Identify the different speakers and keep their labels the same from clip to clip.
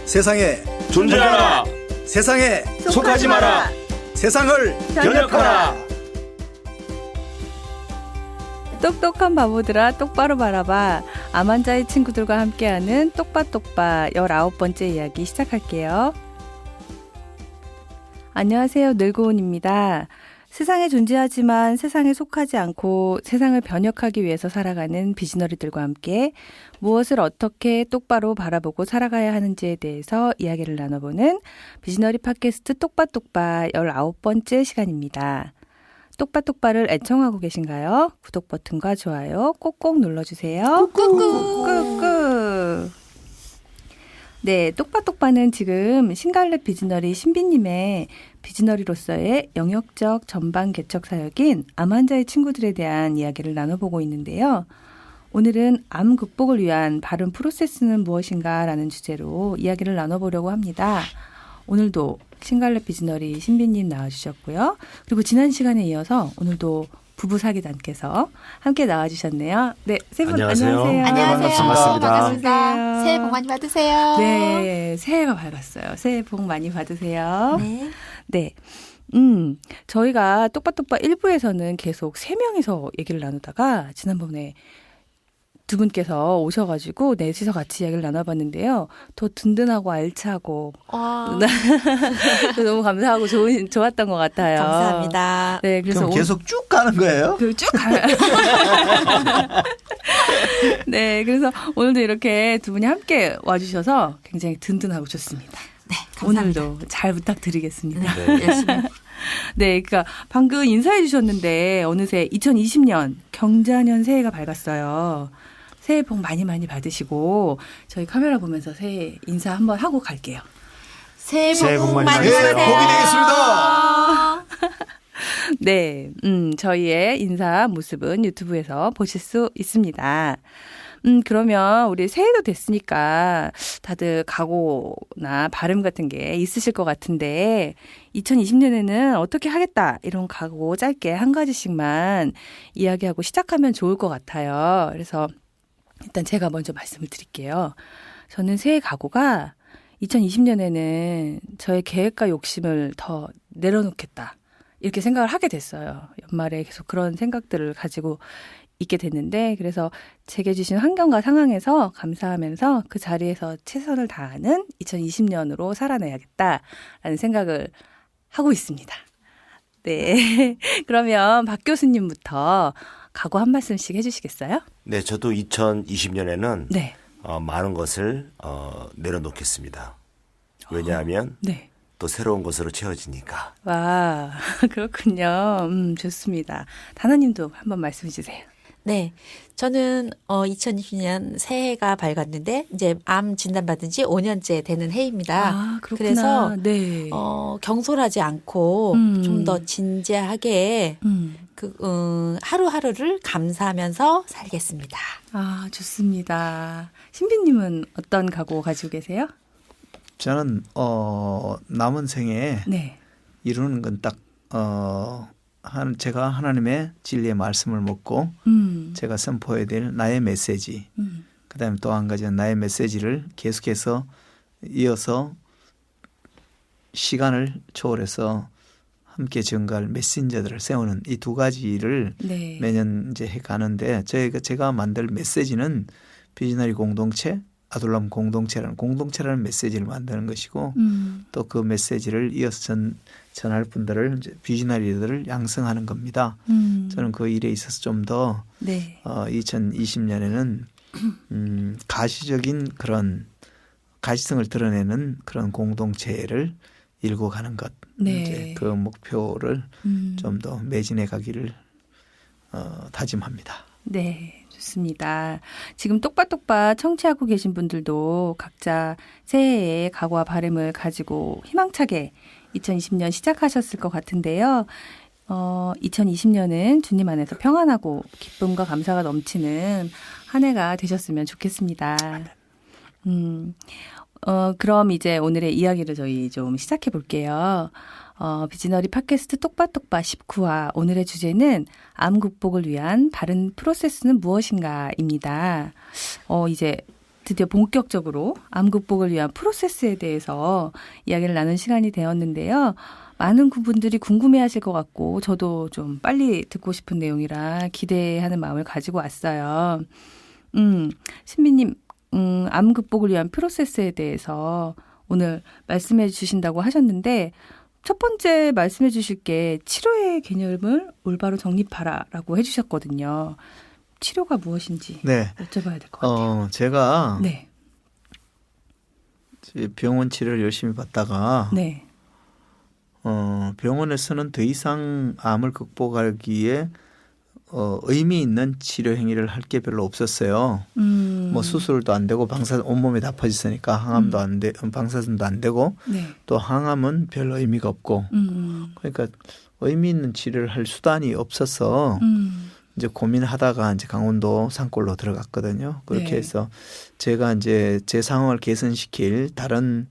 Speaker 1: 세상에
Speaker 2: 존재하라.
Speaker 1: 세상에
Speaker 2: 속하지 마라.
Speaker 1: 세상을
Speaker 2: 변혁하라.
Speaker 3: 똑똑한 바보들아 똑바로 바라봐. 암환자의 친구들과 함께하는 똑바똑바 19번째 이야기 시작할게요. 안녕하세요. 늙어온입니다. 세상에 존재하지만 세상에 속하지 않고 세상을 변혁하기 위해서 살아가는 비즈너리들과 함께 무엇을 어떻게 똑바로 바라보고 살아가야 하는지에 대해서 이야기를 나눠보는 비즈너리 팟캐스트 똑바똑바 19번째 시간입니다. 똑바똑바를 애청하고 계신가요? 구독 버튼과 좋아요 꼭꼭 눌러주세요. 꾹꾹. 네, 똑바똑바는 지금 신갈래 비즈너리 신비님의 비즈너리로서의 영역적 전방 개척 사역인 암 환자의 친구들에 대한 이야기를 나눠보고 있는데요. 오늘은 암 극복을 위한 바른 프로세스는 무엇인가 라는 주제로 이야기를 나눠보려고 합니다. 오늘도 신갈래 비즈너리 신비님 나와주셨고요. 그리고 지난 시간에 이어서 오늘도 부부사기단께서 함께 나와주셨네요. 네, 세 분 안녕하세요.
Speaker 4: 안녕하세요.
Speaker 3: 반갑습니다.
Speaker 4: 새해 복 많이 받으세요.
Speaker 3: 네, 새해가 밝았어요. 새해 복 많이 받으세요.
Speaker 4: 네.
Speaker 3: 네. 저희가 똑바똑바 1부에서는 계속 3명이서 얘기를 나누다가 지난번에 두 분께서 오셔가지고 넷이서 같이 이야기를 나눠봤는데요. 더 든든하고 알차고 너무 감사하고 좋았던 것 같아요.
Speaker 4: 감사합니다.
Speaker 3: 네, 그래서
Speaker 1: 그럼 계속 쭉 가는 거예요?
Speaker 3: 쭉 가요. 네, 그래서 오늘도 이렇게 두 분이 함께 와주셔서 굉장히 든든하고 좋습니다.
Speaker 4: 네, 감사합니다.
Speaker 3: 오늘도 잘 부탁드리겠습니다.
Speaker 4: 네, 열심히.
Speaker 3: 네, 그러니까 방금 인사해 주셨는데 어느새 2020년 경자년 새해가 밝았어요. 새해 복 많이 많이 받으시고 저희 카메라 보면서 새해 인사 한번 하고 갈게요.
Speaker 4: 새해 복 많이
Speaker 1: 받으세요.
Speaker 4: 받으세요.
Speaker 1: 복이 되겠습니다.
Speaker 3: 네, 저희의 인사 모습은 유튜브에서 보실 수 있습니다. 그러면 우리 새해도 됐으니까 다들 각오나 바람 같은 게 있으실 것 같은데 2020년에는 어떻게 하겠다 이런 각오 짧게 한 가지씩만 이야기하고 시작하면 좋을 것 같아요. 그래서 일단 제가 먼저 말씀을 드릴게요. 저는 새해 각오가 2020년에는 저의 계획과 욕심을 더 내려놓겠다 이렇게 생각을 하게 됐어요. 연말에 계속 그런 생각들을 가지고 있게 됐는데 그래서 제게 주신 환경과 상황에서 감사하면서 그 자리에서 최선을 다하는 2020년으로 살아내야겠다라는 생각을 하고 있습니다. 네, 그러면 박 교수님부터 각오 한 말씀씩 해주시겠어요?
Speaker 2: 네, 저도 2020년에는
Speaker 3: 네.
Speaker 2: 많은 것을 내려놓겠습니다. 왜냐하면
Speaker 3: 네.
Speaker 2: 또 새로운 것으로 채워지니까.
Speaker 3: 와, 그렇군요. 좋습니다. 다나님도 한번 말씀해 주세요.
Speaker 4: 네. 저는 2020년 새해가 밝았는데 이제 암 진단받은 지 5년째 되는 해입니다.
Speaker 3: 아, 그렇구나.
Speaker 4: 그래서
Speaker 3: 네.
Speaker 4: 경솔하지 않고 좀 더 진지하게 하루하루를 감사하면서 살겠습니다.
Speaker 3: 아, 좋습니다. 신비님은 어떤 각오 가지고 계세요?
Speaker 1: 저는 남은 생에
Speaker 3: 네.
Speaker 1: 이루는 건 딱 제가 하나님의 진리의 말씀을 먹고 제가 선포해야 될 나의 메시지 그다음에 또 한 가지는 나의 메시지를 계속해서 이어서 시간을 초월해서 함께 증거할 메신저들을 세우는 이 두 가지를
Speaker 3: 네.
Speaker 1: 매년 이제 해 가는데 제가 만들 메시지는 비즈너리 공동체, 아둘람 공동체라는 메시지를 만드는 것이고 또 그 메시지를 이어서 전할 분들을 이제 비즈너리들을 양성하는 겁니다. 저는 그 일에 있어서 좀 더
Speaker 3: 네.
Speaker 1: 2020년에는 가시적인 그런 가시성을 드러내는 그런 공동체를 일구 가는 것,
Speaker 3: 네.
Speaker 1: 이제 그 목표를 좀 더 매진해 가기를 다짐합니다.
Speaker 3: 네, 좋습니다. 지금 똑바똑바 청취하고 계신 분들도 각자 새해의 각오와 바람을 가지고 희망차게 2020년 시작하셨을 것 같은데요. 2020년은 주님 안에서 평안하고 기쁨과 감사가 넘치는 한 해가 되셨으면 좋겠습니다. 그럼 이제 오늘의 이야기를 저희 좀 시작해 볼게요. 비즈너리 팟캐스트 똑바똑바 19화 오늘의 주제는 암 극복을 위한 바른 프로세스는 무엇인가입니다. 이제 드디어 본격적으로 암 극복을 위한 프로세스에 대해서 이야기를 나눈 시간이 되었는데요. 많은 분들이 궁금해하실 것 같고 저도 좀 빨리 듣고 싶은 내용이라 기대하는 마음을 가지고 왔어요. 신비님, 암 극복을 위한 프로세스에 대해서 오늘 말씀해 주신다고 하셨는데 첫 번째 말씀해 주실 게 치료의 개념을 올바로 정립하라라고 해주셨거든요. 치료가 무엇인지
Speaker 1: 네.
Speaker 3: 여쭤봐야 될 것 같아요.
Speaker 1: 제가
Speaker 3: 네.
Speaker 1: 병원 치료를 열심히 받다가
Speaker 3: 네.
Speaker 1: 병원에서는 더 이상 암을 극복하기에 의미 있는 치료 행위를 할 게 별로 없었어요. 뭐 수술도 안 되고 온몸에 다 퍼졌으니까 항암도 안 돼, 방사선도 안 되고
Speaker 3: 네.
Speaker 1: 또 항암은 별 의미가 없고 그러니까 의미 있는 치료를 할 수단이 없어서 이제 고민하다가 이제 강원도 산골로 들어갔거든요. 그렇게
Speaker 3: 네.
Speaker 1: 해서 제가 이제 제 상황을 개선시킬 다른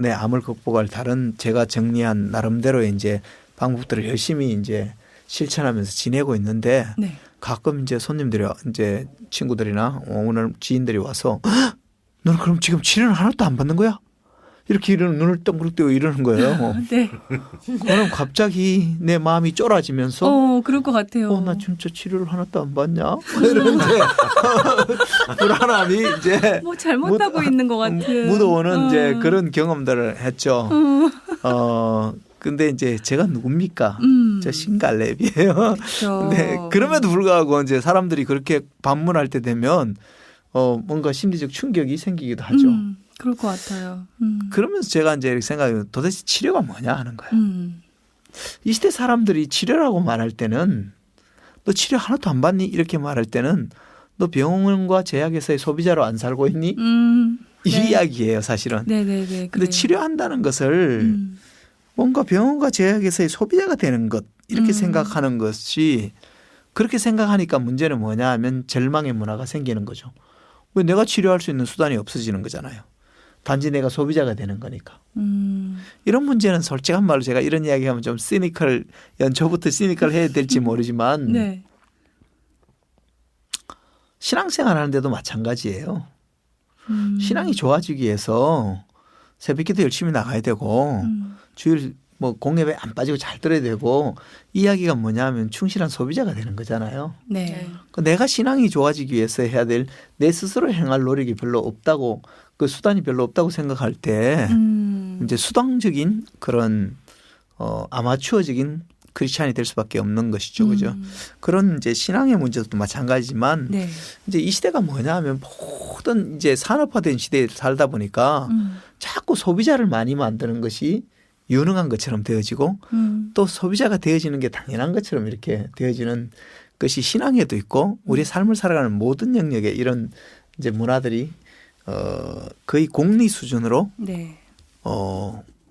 Speaker 1: 내 암을 극복할 다른 제가 정리한 나름대로의 이제 방법들을 열심히 이제 실천하면서 지내고 있는데
Speaker 3: 네.
Speaker 1: 가끔 이제 손님들이 이제 친구들이나 오늘 지인들이 와서 너는 그럼 지금 치료는 하나도 안 받는 거야? 이렇게 눈을 덩그럭 뜨고 이러는 거예요.
Speaker 3: 네.
Speaker 1: 그럼 갑자기 내 마음이 쫄아지면서
Speaker 3: 그럴 것 같아요.
Speaker 1: 나 진짜 치료를 하나도 안 받냐? 이러는데 불안함이 이제
Speaker 3: 뭐 잘못하고 있는 것 같은.
Speaker 1: 묻어오는 이제 그런 경험들을 했죠. 근데 이제 제가 누굽니까? 저 신갈래비예요.
Speaker 3: 그렇죠.
Speaker 1: 네, 그럼에도 불구하고 이제 사람들이 그렇게 반문할 때 되면 뭔가 심리적 충격이 생기기도 하죠.
Speaker 3: 그럴 것 같아요.
Speaker 1: 그러면서 제가 이제 이렇게 생각해요. 도대체 치료가 뭐냐 하는 거예요. 이 시대 사람들이 치료라고 말할 때는 너 치료 하나도 안 받니? 이렇게 말할 때는 너 병원과 제약회사의 소비자로 안 살고 있니? 이
Speaker 3: 네.
Speaker 1: 이야기예요, 사실은.
Speaker 3: 네네네.
Speaker 1: 근데 치료한다는 것을 뭔가 병원과 제약회사의 소비자가 되는 것 이렇게 생각하는 것이 그렇게 생각하니까 문제는 뭐냐 하면 절망의 문화가 생기는 거죠. 왜 내가 치료할 수 있는 수단이 없어지는 거잖아요. 단지 내가 소비자가 되는 거니까. 이런 문제는 솔직한 말로 제가 이런 이야기하면 좀 연초부터 시니컬 해야 될지 모르지만
Speaker 3: 네.
Speaker 1: 신앙생활 하는데도 마찬가지예요. 신앙이 좋아지기 위해서 새벽기도 열심히 나가야 되고 주일 뭐 공예배 안 빠지고 잘 들어야 되고 이야기가 뭐냐면 충실한 소비자가 되는 거잖아요.
Speaker 3: 네.
Speaker 1: 내가 신앙이 좋아지기 위해서 해야 될 내 스스로 행할 노력이 별로 없다고 그 수단이 별로 없다고 생각할 때 이제 수동적인 그런 아마추어적인 크리스찬이 될 수밖에 없는 것이죠. 그죠? 그런 이제 신앙의 문제도 마찬가지지만
Speaker 3: 네.
Speaker 1: 이제 이 시대가 뭐냐 하면 모든 이제 산업화된 시대에 살다 보니까 자꾸 소비자를 많이 만드는 것이 유능한 것처럼 되어지고 또 소비자가 되어지는 게 당연한 것처럼 이렇게 되어지는 것이 신앙에도 있고 우리 삶을 살아가는 모든 영역에 이런 이제 문화들이 거의 공리 수준으로
Speaker 3: 네.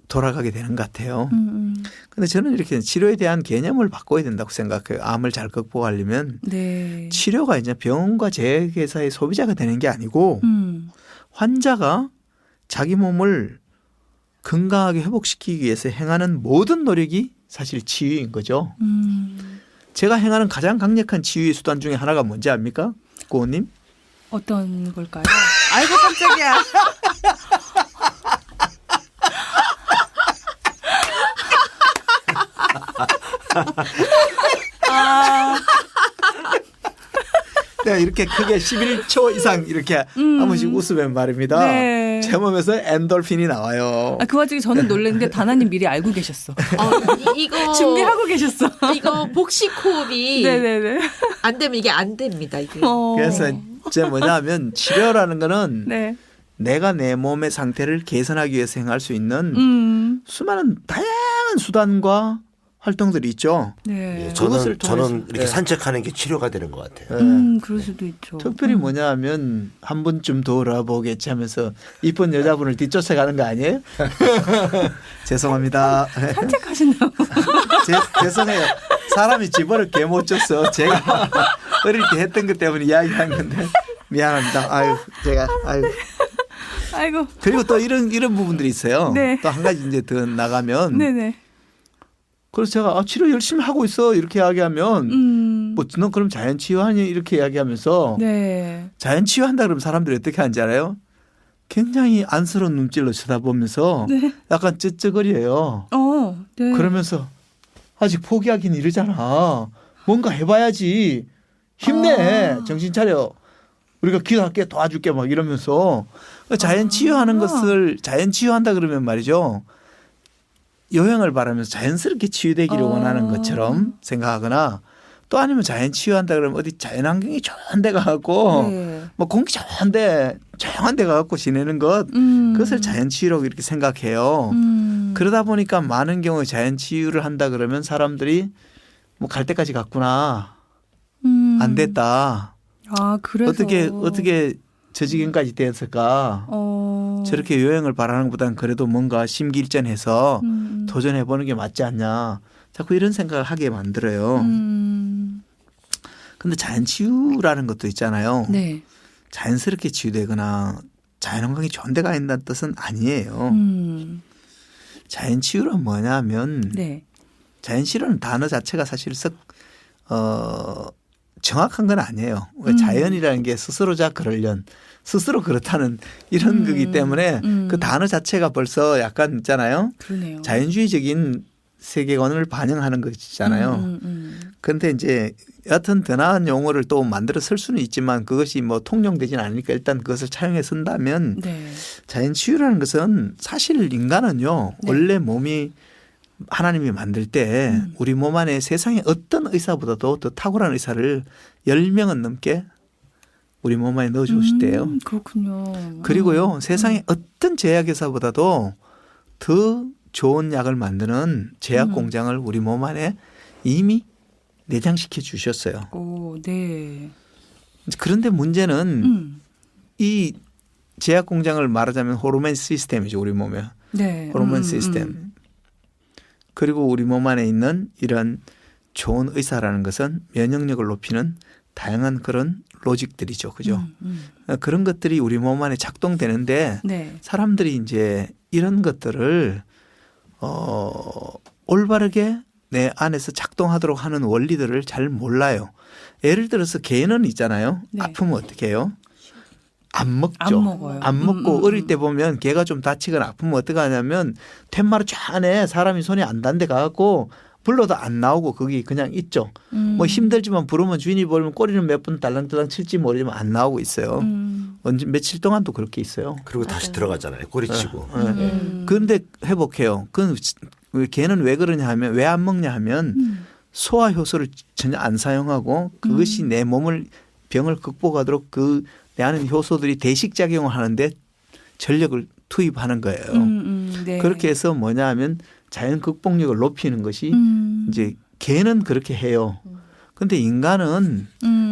Speaker 1: 돌아가게 되는 것 같아요. 그런데 저는 이렇게 치료에 대한 개념을 바꿔야 된다고 생각해요. 암을 잘 극복하려면
Speaker 3: 네.
Speaker 1: 치료가 이제 병원과 제약회사의 소비자가 되는 게 아니고 환자가 자기 몸을 건강하게 회복시키기 위해서 행하는 모든 노력이 사실 치유인 거죠. 제가 행하는 가장 강력한 치유의 수단 중에 하나가 뭔지 압니까? 고은님?
Speaker 3: 어떤 걸까요? 아이고 깜짝이야.
Speaker 1: 내가 이렇게 크게 11초 이상 이렇게 한 번씩 웃으면 말입니다.
Speaker 3: 네.
Speaker 1: 제 몸에서 엔돌핀이 나와요.
Speaker 3: 그 와중에 저는 놀랐는데 다나님 미리 알고 계셨어.
Speaker 4: 이거
Speaker 3: 준비하고 계셨어.
Speaker 4: 이거 복식 호흡이
Speaker 3: 네네네.
Speaker 4: 안 되면 이게 안 됩니다. 이게.
Speaker 1: 그래서 이제 뭐냐면 치료라는 거는
Speaker 3: 네.
Speaker 1: 내가 내 몸의 상태를 개선하기 위해서 행할 수 있는 수많은 다양한 수단과 활동들이 있죠.
Speaker 3: 네.
Speaker 1: 그것을
Speaker 2: 저는
Speaker 1: 통해서.
Speaker 2: 이렇게
Speaker 1: 네.
Speaker 2: 산책하는 게 치료가 되는 것 같아요.
Speaker 3: 그럴 수도 있죠.
Speaker 1: 특별히 뭐냐 하면 한 번쯤 돌아보겠지 하면서 이쁜 여자분을 뒤쫓아가는 거 아니에요? 죄송합니다.
Speaker 3: 산책하신다고.
Speaker 1: 죄송해요. 사람이 집어를 개 못 줬어. 제가 어릴 때 했던 것 때문에 이야기한 건데 미안합니다.
Speaker 3: 아이고.
Speaker 1: 그리고 또 이런 부분들이 있어요.
Speaker 3: 네.
Speaker 1: 또 한 가지 이제 더 나가면
Speaker 3: 네네.
Speaker 1: 그래서 제가 치료 열심히 하고 있어 이렇게 이야기하면 뭐 너 그럼 자연 치유하니 이렇게 이야기하면서
Speaker 3: 네.
Speaker 1: 자연 치유한다 그러면 사람들이 어떻게 하는지 알아요? 굉장히 안쓰러운 눈길로 쳐다보면서
Speaker 3: 네.
Speaker 1: 약간 쯧쯧거려요.
Speaker 3: 네.
Speaker 1: 그러면서 아직 포기하긴 이르잖아. 뭔가 해봐야지. 힘내. 정신 차려. 우리가 기도할게 도와줄게 막 이러면서 자연 치유하는 것을 자연 치유한다 그러면 말이죠. 요행을 바라면서 자연스럽게 치유되기를 원하는 것처럼 생각하거나 또 아니면 자연 치유한다 그러면 어디 자연 환경이 좋은 데 가갖고
Speaker 3: 네.
Speaker 1: 뭐 공기 좋은데 조용한 데 가갖고 지내는 것 그것을 자연 치유라고 이렇게 생각해요. 그러다 보니까 많은 경우에 자연 치유를 한다 그러면 사람들이 뭐 갈 때까지 갔구나. 안 됐다.
Speaker 3: 아, 그래서
Speaker 1: 어떻게 저 지경까지 되었을까. 저렇게 요행을 바라는 것보다는 그래도 뭔가 심기일전해서 도전해 보는 게 맞지 않냐. 자꾸 이런 생각을 하게 만들어요. 근데 자연치유라는 것도 있잖아요.
Speaker 3: 네.
Speaker 1: 자연스럽게 치유되거나 자연환경이 좋은 데가 있다는 뜻은 아니에요. 자연치유는 뭐냐면
Speaker 3: 네.
Speaker 1: 자연치유라는 단어 자체가 사실 정확한 건 아니에요. 자연이라는 게 스스로 그러련 스스로 그렇다는 이런 거기 때문에 그 단어 자체가 벌써 약간 있잖아요.
Speaker 3: 그러네요.
Speaker 1: 자연주의적인 세계관을 반영하는 것이잖아요. 그런데 이제 여하튼 더 나은 용어를 또 만들어 쓸 수는 있지만 그것이 뭐 통용되지는 않으니까 일단 그것을 차용해 쓴다면
Speaker 3: 네.
Speaker 1: 자연치유라는 것은 사실 인간은요.
Speaker 3: 네.
Speaker 1: 원래 몸이 하나님이 만들 때 우리 몸 안에 세상의 어떤 의사보다도 더 탁월한 의사를 10명은 넘게 우리 몸 안에 넣어주실 때요.
Speaker 3: 그렇군요.
Speaker 1: 그리고요. 세상의 어떤 제약의사보다도 더 좋은 약을 만드는 제약 공장을 우리 몸 안에 이미 내장시켜 주셨어요.
Speaker 3: 오, 네.
Speaker 1: 그런데 문제는 이 제약 공장을 말하자면 호르몬 시스템이죠. 우리 몸에.
Speaker 3: 네.
Speaker 1: 호르몬 시스템. 그리고 우리 몸 안에 있는 이런 좋은 의사라는 것은 면역력을 높이는 다양한 그런 로직들이죠. 그죠? 그런 것들이 우리 몸 안에 작동되는데
Speaker 3: 네.
Speaker 1: 사람들이 이제 이런 것들을 올바르게 내 안에서 작동하도록 하는 원리들을 잘 몰라요. 예를 들어서 개는 있잖아요.
Speaker 3: 네.
Speaker 1: 아프면 어떻게 해요? 안 먹죠.
Speaker 3: 안 먹어요.
Speaker 1: 안 먹고 어릴 때 보면 개가 좀 다치거나 아프면 어떻게 하냐면 텐마루 쫙 안에 사람이 손이 안 닿는 데 가갖고 불러도 안 나오고 거기 그냥 있죠. 뭐 힘들지만 부르면 주인이 부르면 꼬리는 몇 번 달랑달랑 칠지 모르지만 안 나오고 있어요. 언제 며칠 동안도 그렇게 있어요.
Speaker 2: 그리고 다시 들어가잖아요. 꼬리치고.
Speaker 1: 그런데 회복해요. 그 개는 왜 그러냐 하면 왜 안 먹냐 하면 소화 효소를 전혀 안 사용하고 그것이 내 몸을 병을 극복하도록 그 내 안에 있는 효소들이 대식작용을 하는데 전력을 투입하는 거예요.
Speaker 3: 네.
Speaker 1: 그렇게 해서 뭐냐 하면 자연 극복력을 높이는 것이 이제 개는 그렇게 해요. 그런데 인간은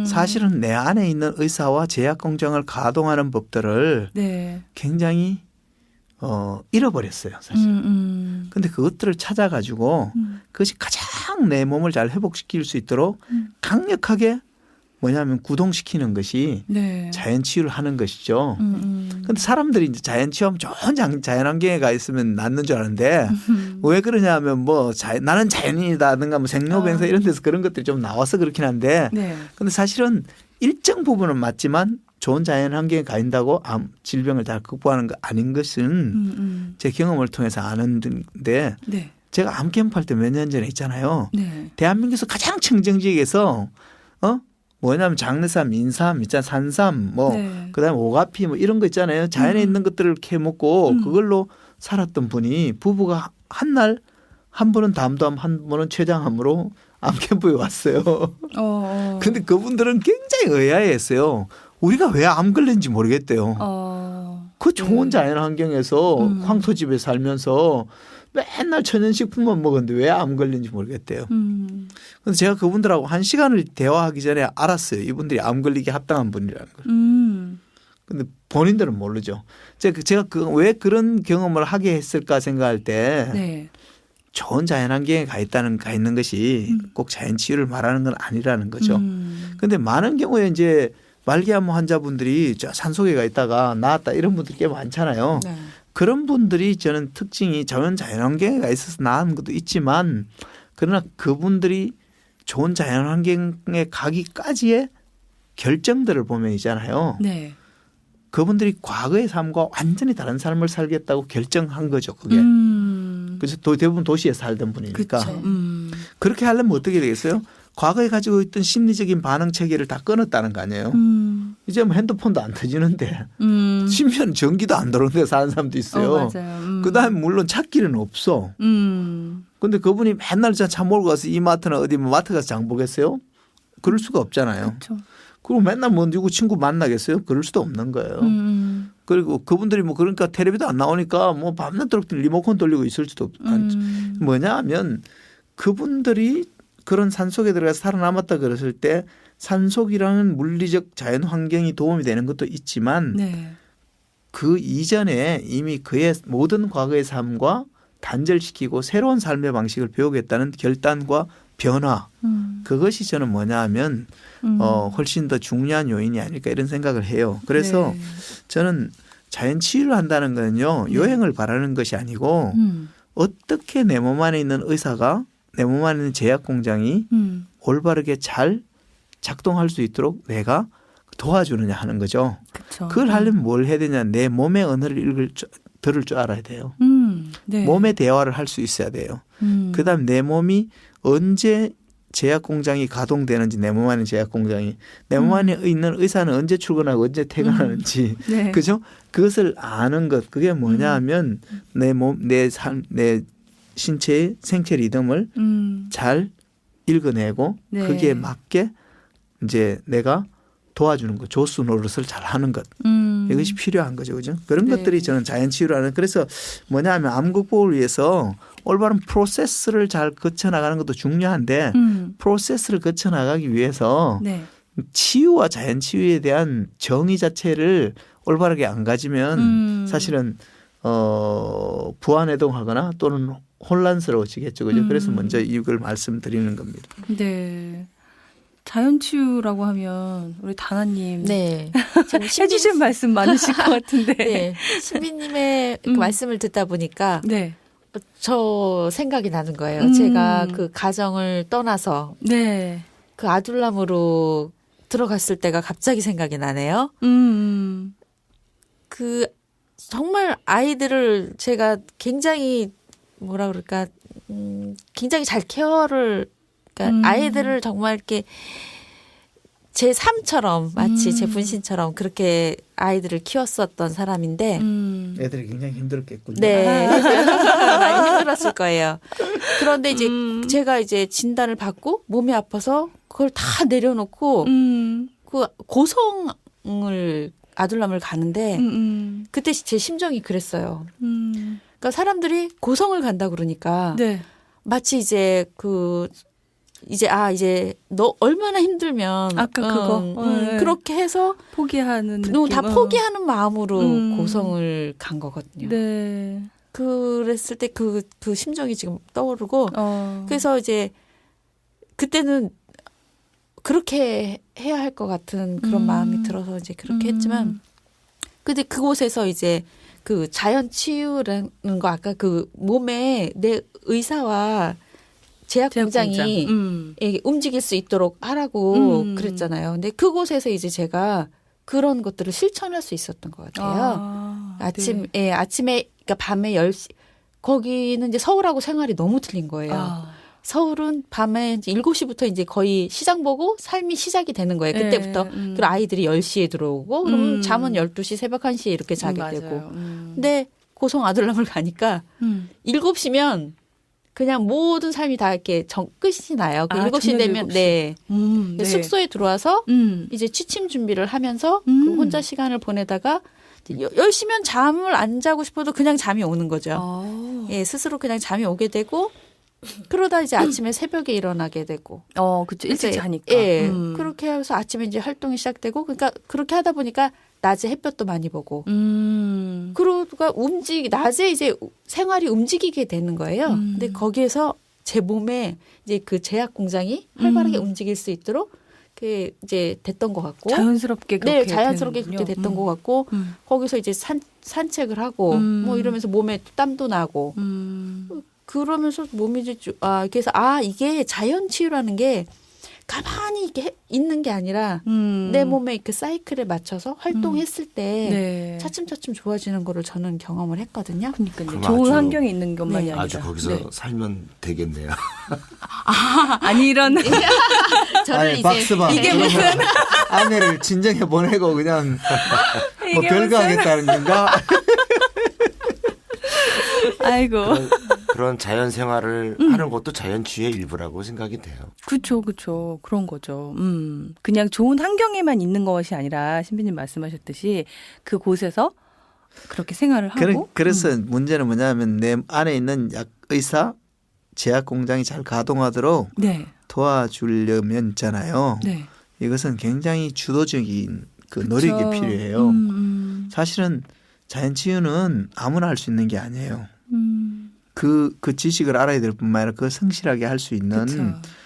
Speaker 1: 사실은 내 안에 있는 의사와 제약 공장을 가동하는 법들을
Speaker 3: 네.
Speaker 1: 굉장히 잃어버렸어요. 사실. 그런데 그것들을 찾아가지고 그것이 가장 내 몸을 잘 회복시킬 수 있도록 강력하게 뭐냐면 구동시키는 것이
Speaker 3: 네.
Speaker 1: 자연 치유를 하는 것이죠. 그런데 사람들이 이제 자연 치유하면 좋은 자연 환경에 가 있으면 낫는 줄 아는데 왜 그러냐 하면 뭐 나는 자연인이다든가 뭐 생로병사 이런 데서 그런 것들이 좀 나와서 그렇긴 한데
Speaker 3: 네.
Speaker 1: 근데 사실은 일정 부분은 맞지만 좋은 자연 환경에 가 있다고 질병을 다 극복하는 거 아닌 것은 제 경험을 통해서 아는데
Speaker 3: 네.
Speaker 1: 제가 암 캠프 할 때 몇 년 전에 있잖아요.
Speaker 3: 네.
Speaker 1: 대한민국에서 가장 청정지역에서 뭐냐면 장례삼, 인삼, 있잖아 산삼, 뭐
Speaker 3: 네.
Speaker 1: 그다음에 오가피 뭐 이런 거 있잖아요. 자연에 있는 것들을 캐 먹고 그걸로 살았던 분이 부부가 한 분은 담담, 한 분은 췌장암으로 암 캠프에 왔어요. 근데 그분들은 굉장히 의아해했어요. 우리가 왜 암 걸린지 모르겠대요. 그 좋은 자연 환경에서 황토집에 살면서 맨날 천연식품만 먹었는데 왜 암 걸린지 모르겠대요. 그래서 제가 그분들하고 1시간을 대화하기 전에 알았어요. 이분들이 암 걸리기 합당한 분이라는 걸. 근데 본인들은 모르죠. 제가 왜 그런 경험을 하게 했을까 생각할 때
Speaker 3: 네.
Speaker 1: 좋은 자연 환경에 가 있는 것이 꼭 자연 치유를 말하는 건 아니라는 거죠. 그런데 많은 경우에 이제 말기암 환자분들이 저 산속에 가 있다가 나았다 이런 분들 꽤 많잖아요.
Speaker 4: 네.
Speaker 1: 그런 분들이 저는 특징이 자연 환경에 가 있어서 나은 것도 있지만 그러나 그분들이 좋은 자연 환경에 가기까지의 결정들을 보면 있잖아요.
Speaker 3: 네.
Speaker 1: 그분들이 과거의 삶과 완전히 다른 삶을 살겠다고 결정한 거죠. 그게. 그래서 대부분 도시에 살던 분이니까.
Speaker 3: 그쵸.
Speaker 1: 그렇게 하려면 어떻게 되겠어요? 과거에 가지고 있던 심리적인 반응 체계를 다 끊었다는 거 아니에요. 이제 뭐 핸드폰도 안 터지는데 심지어는 전기도 안 들어오는 데 사는 사람도 있어요.
Speaker 3: 맞아요.
Speaker 1: 그다음에 물론 찾기는 없어. 근데 그분이 맨날 차 몰고 가서 이마트나 어디 뭐 마트 가서 장 보겠어요? 그럴 수가 없잖아요.
Speaker 3: 그렇죠.
Speaker 1: 그리고 맨날 뭐 누구 친구 만나겠어요? 그럴 수도 없는 거예요. 그리고 그분들이 뭐 그러니까 텔레비도 안 나오니까 뭐 밤낮도록 리모컨 돌리고 있을 수도 없죠. 뭐냐 하면 그분들이 그런 산속에 들어가서 살아남았다 그랬을 때 산속이라는 물리적 자연 환경이 도움이 되는 것도 있지만
Speaker 3: 네.
Speaker 1: 그 이전에 이미 그의 모든 과거의 삶과 단절시키고 새로운 삶의 방식을 배우겠다는 결단과 변화 그것이 저는 뭐냐 하면 훨씬 더 중요한 요인이 아닐까 이런 생각을 해요. 그래서
Speaker 3: 네.
Speaker 1: 저는 자연 치유를 한다는 거는요. 요행을 바라는 것이 아니고 어떻게 내 몸 안에 있는 의사가 내 몸 안에 있는 제약 공장이 올바르게 잘 작동할 수 있도록 내가 도와주느냐 하는 거죠.
Speaker 3: 그쵸.
Speaker 1: 그걸 하려면 뭘 해야 되냐. 내 몸의 언어를 들을 줄 알아야 돼요.
Speaker 3: 네.
Speaker 1: 몸의 대화를 할 수 있어야 돼요. 그다음 내 몸이 언제 제약 공장이 가동되는지 내 몸 안에 제약 공장이 내 몸 안에 있는 의사는 언제 출근하고 언제 퇴근하는지
Speaker 3: 네.
Speaker 1: 그죠? 그것을 아는 것 그게 뭐냐 하면 내 몸, 내 삶, 내 신체의 생체 리듬을 잘 읽어내고
Speaker 3: 네.
Speaker 1: 그게 맞게 이제 내가 도와주는 것, 조수 노릇을 잘 하는 것. 이것이 필요한 거죠. 그죠? 그런
Speaker 3: 네.
Speaker 1: 것들이 저는 자연 치유라는 그래서 뭐냐 하면 암 극복을 위해서 올바른 프로세스를 잘 거쳐나가는 것도 중요한데 프로세스를 거쳐나가기 위해서
Speaker 3: 네.
Speaker 1: 치유와 자연 치유에 대한 정의 자체를 올바르게 안 가지면 사실은 부안해동하거나 또는 혼란스러워지겠죠. 그죠? 그래서 먼저 이걸 말씀드리는 겁니다.
Speaker 3: 네. 자연치유라고 하면 우리 다나님
Speaker 4: 네.
Speaker 3: 해주신 말씀 많으실 것 같은데.
Speaker 4: 네. 신비님의 그 말씀을 듣다 보니까
Speaker 3: 네.
Speaker 4: 저 생각이 나는 거예요. 제가 그 가정을 떠나서
Speaker 3: 네.
Speaker 4: 그 아둘람으로 들어갔을 때가 갑자기 생각이 나네요. 그 정말 아이들을 제가 굉장히 뭐라 그럴까 굉장히 잘 케어를 그러니까 아이들을 정말 이렇게 제 삶처럼 마치 제 분신처럼 그렇게 아이들을 키웠었던 사람인데
Speaker 1: 애들이 굉장히 힘들었겠군요.
Speaker 4: 네. 많이 힘들었을 거예요. 그런데 이제 제가 이제 진단을 받고 몸이 아파서 그걸 다 내려놓고 그 고성을 아둘람을 가는데 그때 제 심정이 그랬어요. 그러니까 사람들이 고성을 간다 그러니까
Speaker 3: 네.
Speaker 4: 마치 이제 이제 너 얼마나 힘들면
Speaker 3: 아까 그거 네.
Speaker 4: 그렇게 해서
Speaker 3: 포기하는
Speaker 4: 다
Speaker 3: 느낌.
Speaker 4: 포기하는 마음으로 고성을 간 거거든요.
Speaker 3: 네.
Speaker 4: 그랬을 때 그 심정이 지금 떠오르고 그래서 이제 그때는 그렇게 해야 할 것 같은 그런 마음이 들어서 이제 그렇게 했지만 근데 그곳에서 이제 그 자연 치유라는 거 아까 그 몸에 내 의사와 제약 공장이 움직일 수 있도록 하라고 그랬잖아요. 근데 그곳에서 이제 제가 그런 것들을 실천할 수 있었던 것 같아요.
Speaker 3: 네.
Speaker 4: 아침에 그러니까 밤에 10시 거기는 이제 서울하고 생활이 너무 틀린 거예요. 서울은 밤에 이제 7시부터 이제 거의 시장 보고 삶이 시작이 되는 거예요. 그때부터. 그리고 아이들이 10시에 들어오고 그러면 잠은 12시 새벽 1시에 이렇게 자게 되고. 근데 고성 아들람을 가니까 7시면 그냥 모든 삶이 다 이렇게 끝이 나요. 7시 되면 7시. 네.
Speaker 3: 네.
Speaker 4: 숙소에 들어와서 이제 취침 준비를 하면서 그 혼자 시간을 보내다가 10시면 잠을 안 자고 싶어도 그냥 잠이 오는 거죠. 예, 스스로 그냥 잠이 오게 되고 그러다 이제 아침에 새벽에 일어나게 되고.
Speaker 3: 그렇죠. 일찍 자니까.
Speaker 4: 예. 그렇게 해서 아침에 이제 활동이 시작되고 그러니까 그렇게 하다 보니까 낮에 햇볕도 많이 보고. 그러다가 낮에 이제 생활이 움직이게 되는 거예요. 근데 거기에서 제 몸에 이제 그 제약 공장이 활발하게 움직일 수 있도록 그 이제 됐던 것 같고.
Speaker 3: 자연스럽게 그렇게
Speaker 4: 네, 자연스럽게 그렇게 됐던 것 같고 거기서 이제 산책을 하고 뭐 이러면서 몸에 땀도 나고 그러면서 몸이 이제 그래서 이게 자연 치유라는 게 가만히 이렇게 있는 게 아니라 내 몸의 그 사이클에 맞춰서 활동했을 때
Speaker 3: 네.
Speaker 4: 차츰차츰 좋아지는 거를 저는 경험을 했거든요.
Speaker 3: 그러니까요.
Speaker 2: 그럼
Speaker 3: 좋은
Speaker 2: 아주-
Speaker 3: 환경에 있는 것만이
Speaker 4: 네.
Speaker 3: 아니라.
Speaker 2: 아주 거기서
Speaker 3: 네.
Speaker 2: 살면 되겠네요.
Speaker 3: 아니 이런
Speaker 4: 저를
Speaker 1: 아니,
Speaker 4: 이제
Speaker 1: 박스방
Speaker 3: 이게 무슨
Speaker 1: 아내를 진정해 보내고 그냥 뭐
Speaker 3: 이게
Speaker 1: 별거
Speaker 3: 무슨-
Speaker 1: 하겠다는 건가?
Speaker 3: 아이고.
Speaker 2: 그런 자연 생활을 하는 것도 자연 치유의 일부라고 생각이 돼요.
Speaker 3: 그렇죠. 그런 거죠. 그냥 좋은 환경에만 있는 것이 아니라 신비님 말씀하셨듯이 그 곳에서 그렇게 생활을 하고.
Speaker 1: 그래서 문제는 뭐냐면 내 안에 있는 의사 제약 공장이 잘 가동하도록
Speaker 3: 네.
Speaker 1: 도와주려면 있잖아요.
Speaker 3: 네.
Speaker 1: 이것은 굉장히 주도적인 그
Speaker 3: 그쵸.
Speaker 1: 노력이 필요해요.
Speaker 3: 사실은
Speaker 1: 사실은 자연 치유는 아무나 할 수 있는 게 아니에요.
Speaker 3: 음,
Speaker 1: 그 지식을 알아야 될 뿐만 아니라 그 성실하게 할 수 있는
Speaker 3: 그쵸.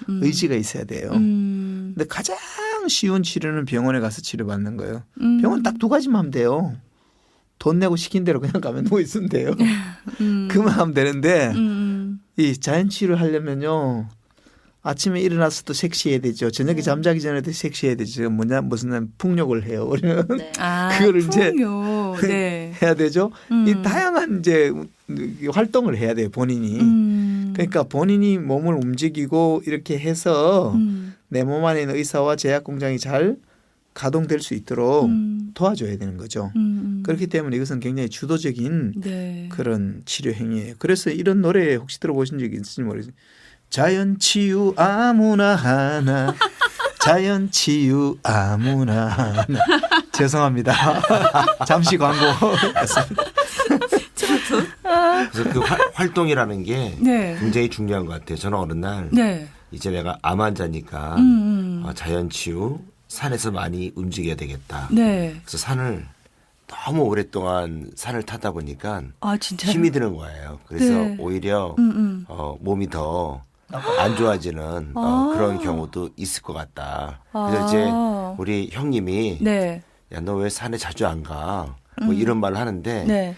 Speaker 1: 의지가 있어야 돼요. 근데 가장 쉬운 치료는 병원에 가서 치료받는 거예요. 병원 딱 두 가지만 하면 돼요. 돈 내고 시킨 대로 그냥 가면 누워 있으면 돼요. 그만 하면 되는데 이 자연 치료를 하려면요. 아침에 일어나서도 섹시해야 되죠. 저녁에 잠자기 전에도 섹시해야 되죠. 무슨 풍욕을 해요. 우리는
Speaker 4: 네.
Speaker 1: 그거를 이제
Speaker 3: 풍요. 네.
Speaker 1: 해야 되죠. 이 다양한 이제 활동을 해야 돼요. 본인이. 그러니까 본인이 몸을 움직이고 이렇게 해서 내 몸 안에 있는 의사와 제약 공장이 잘 가동될 수 있도록 도와줘야 되는 거죠. 그렇기 때문에 이것은 굉장히 주도적인
Speaker 3: 네.
Speaker 1: 그런 치료 행위예요. 그래서 이런 노래 혹시 들어보신 적이 있을지 모르겠어요. 자연 치유 아무나 하나. 자연 치유 아무나 하나. 죄송합니다. 잠시 광고였습니다.
Speaker 2: 그래서 그 활동이라는 게
Speaker 3: 네.
Speaker 2: 굉장히 중요한 것 같아요. 저는 어느 날
Speaker 3: 네.
Speaker 2: 이제 내가 암 환자니까 자연 치유 산에서 많이 움직여야 되겠다.
Speaker 3: 네.
Speaker 2: 그래서 산을 너무 오랫동안 산을 타다 보니까
Speaker 3: 진짜요?
Speaker 2: 힘이 드는 거예요. 그래서
Speaker 3: 네.
Speaker 2: 오히려 몸이 더 안 좋아지는 그런 경우도 있을 것 같다. 그래서 이제 우리 형님이
Speaker 3: 네.
Speaker 2: 야, 너 왜 산에 자주 안 가? 뭐 이런 말을 하는데
Speaker 3: 네.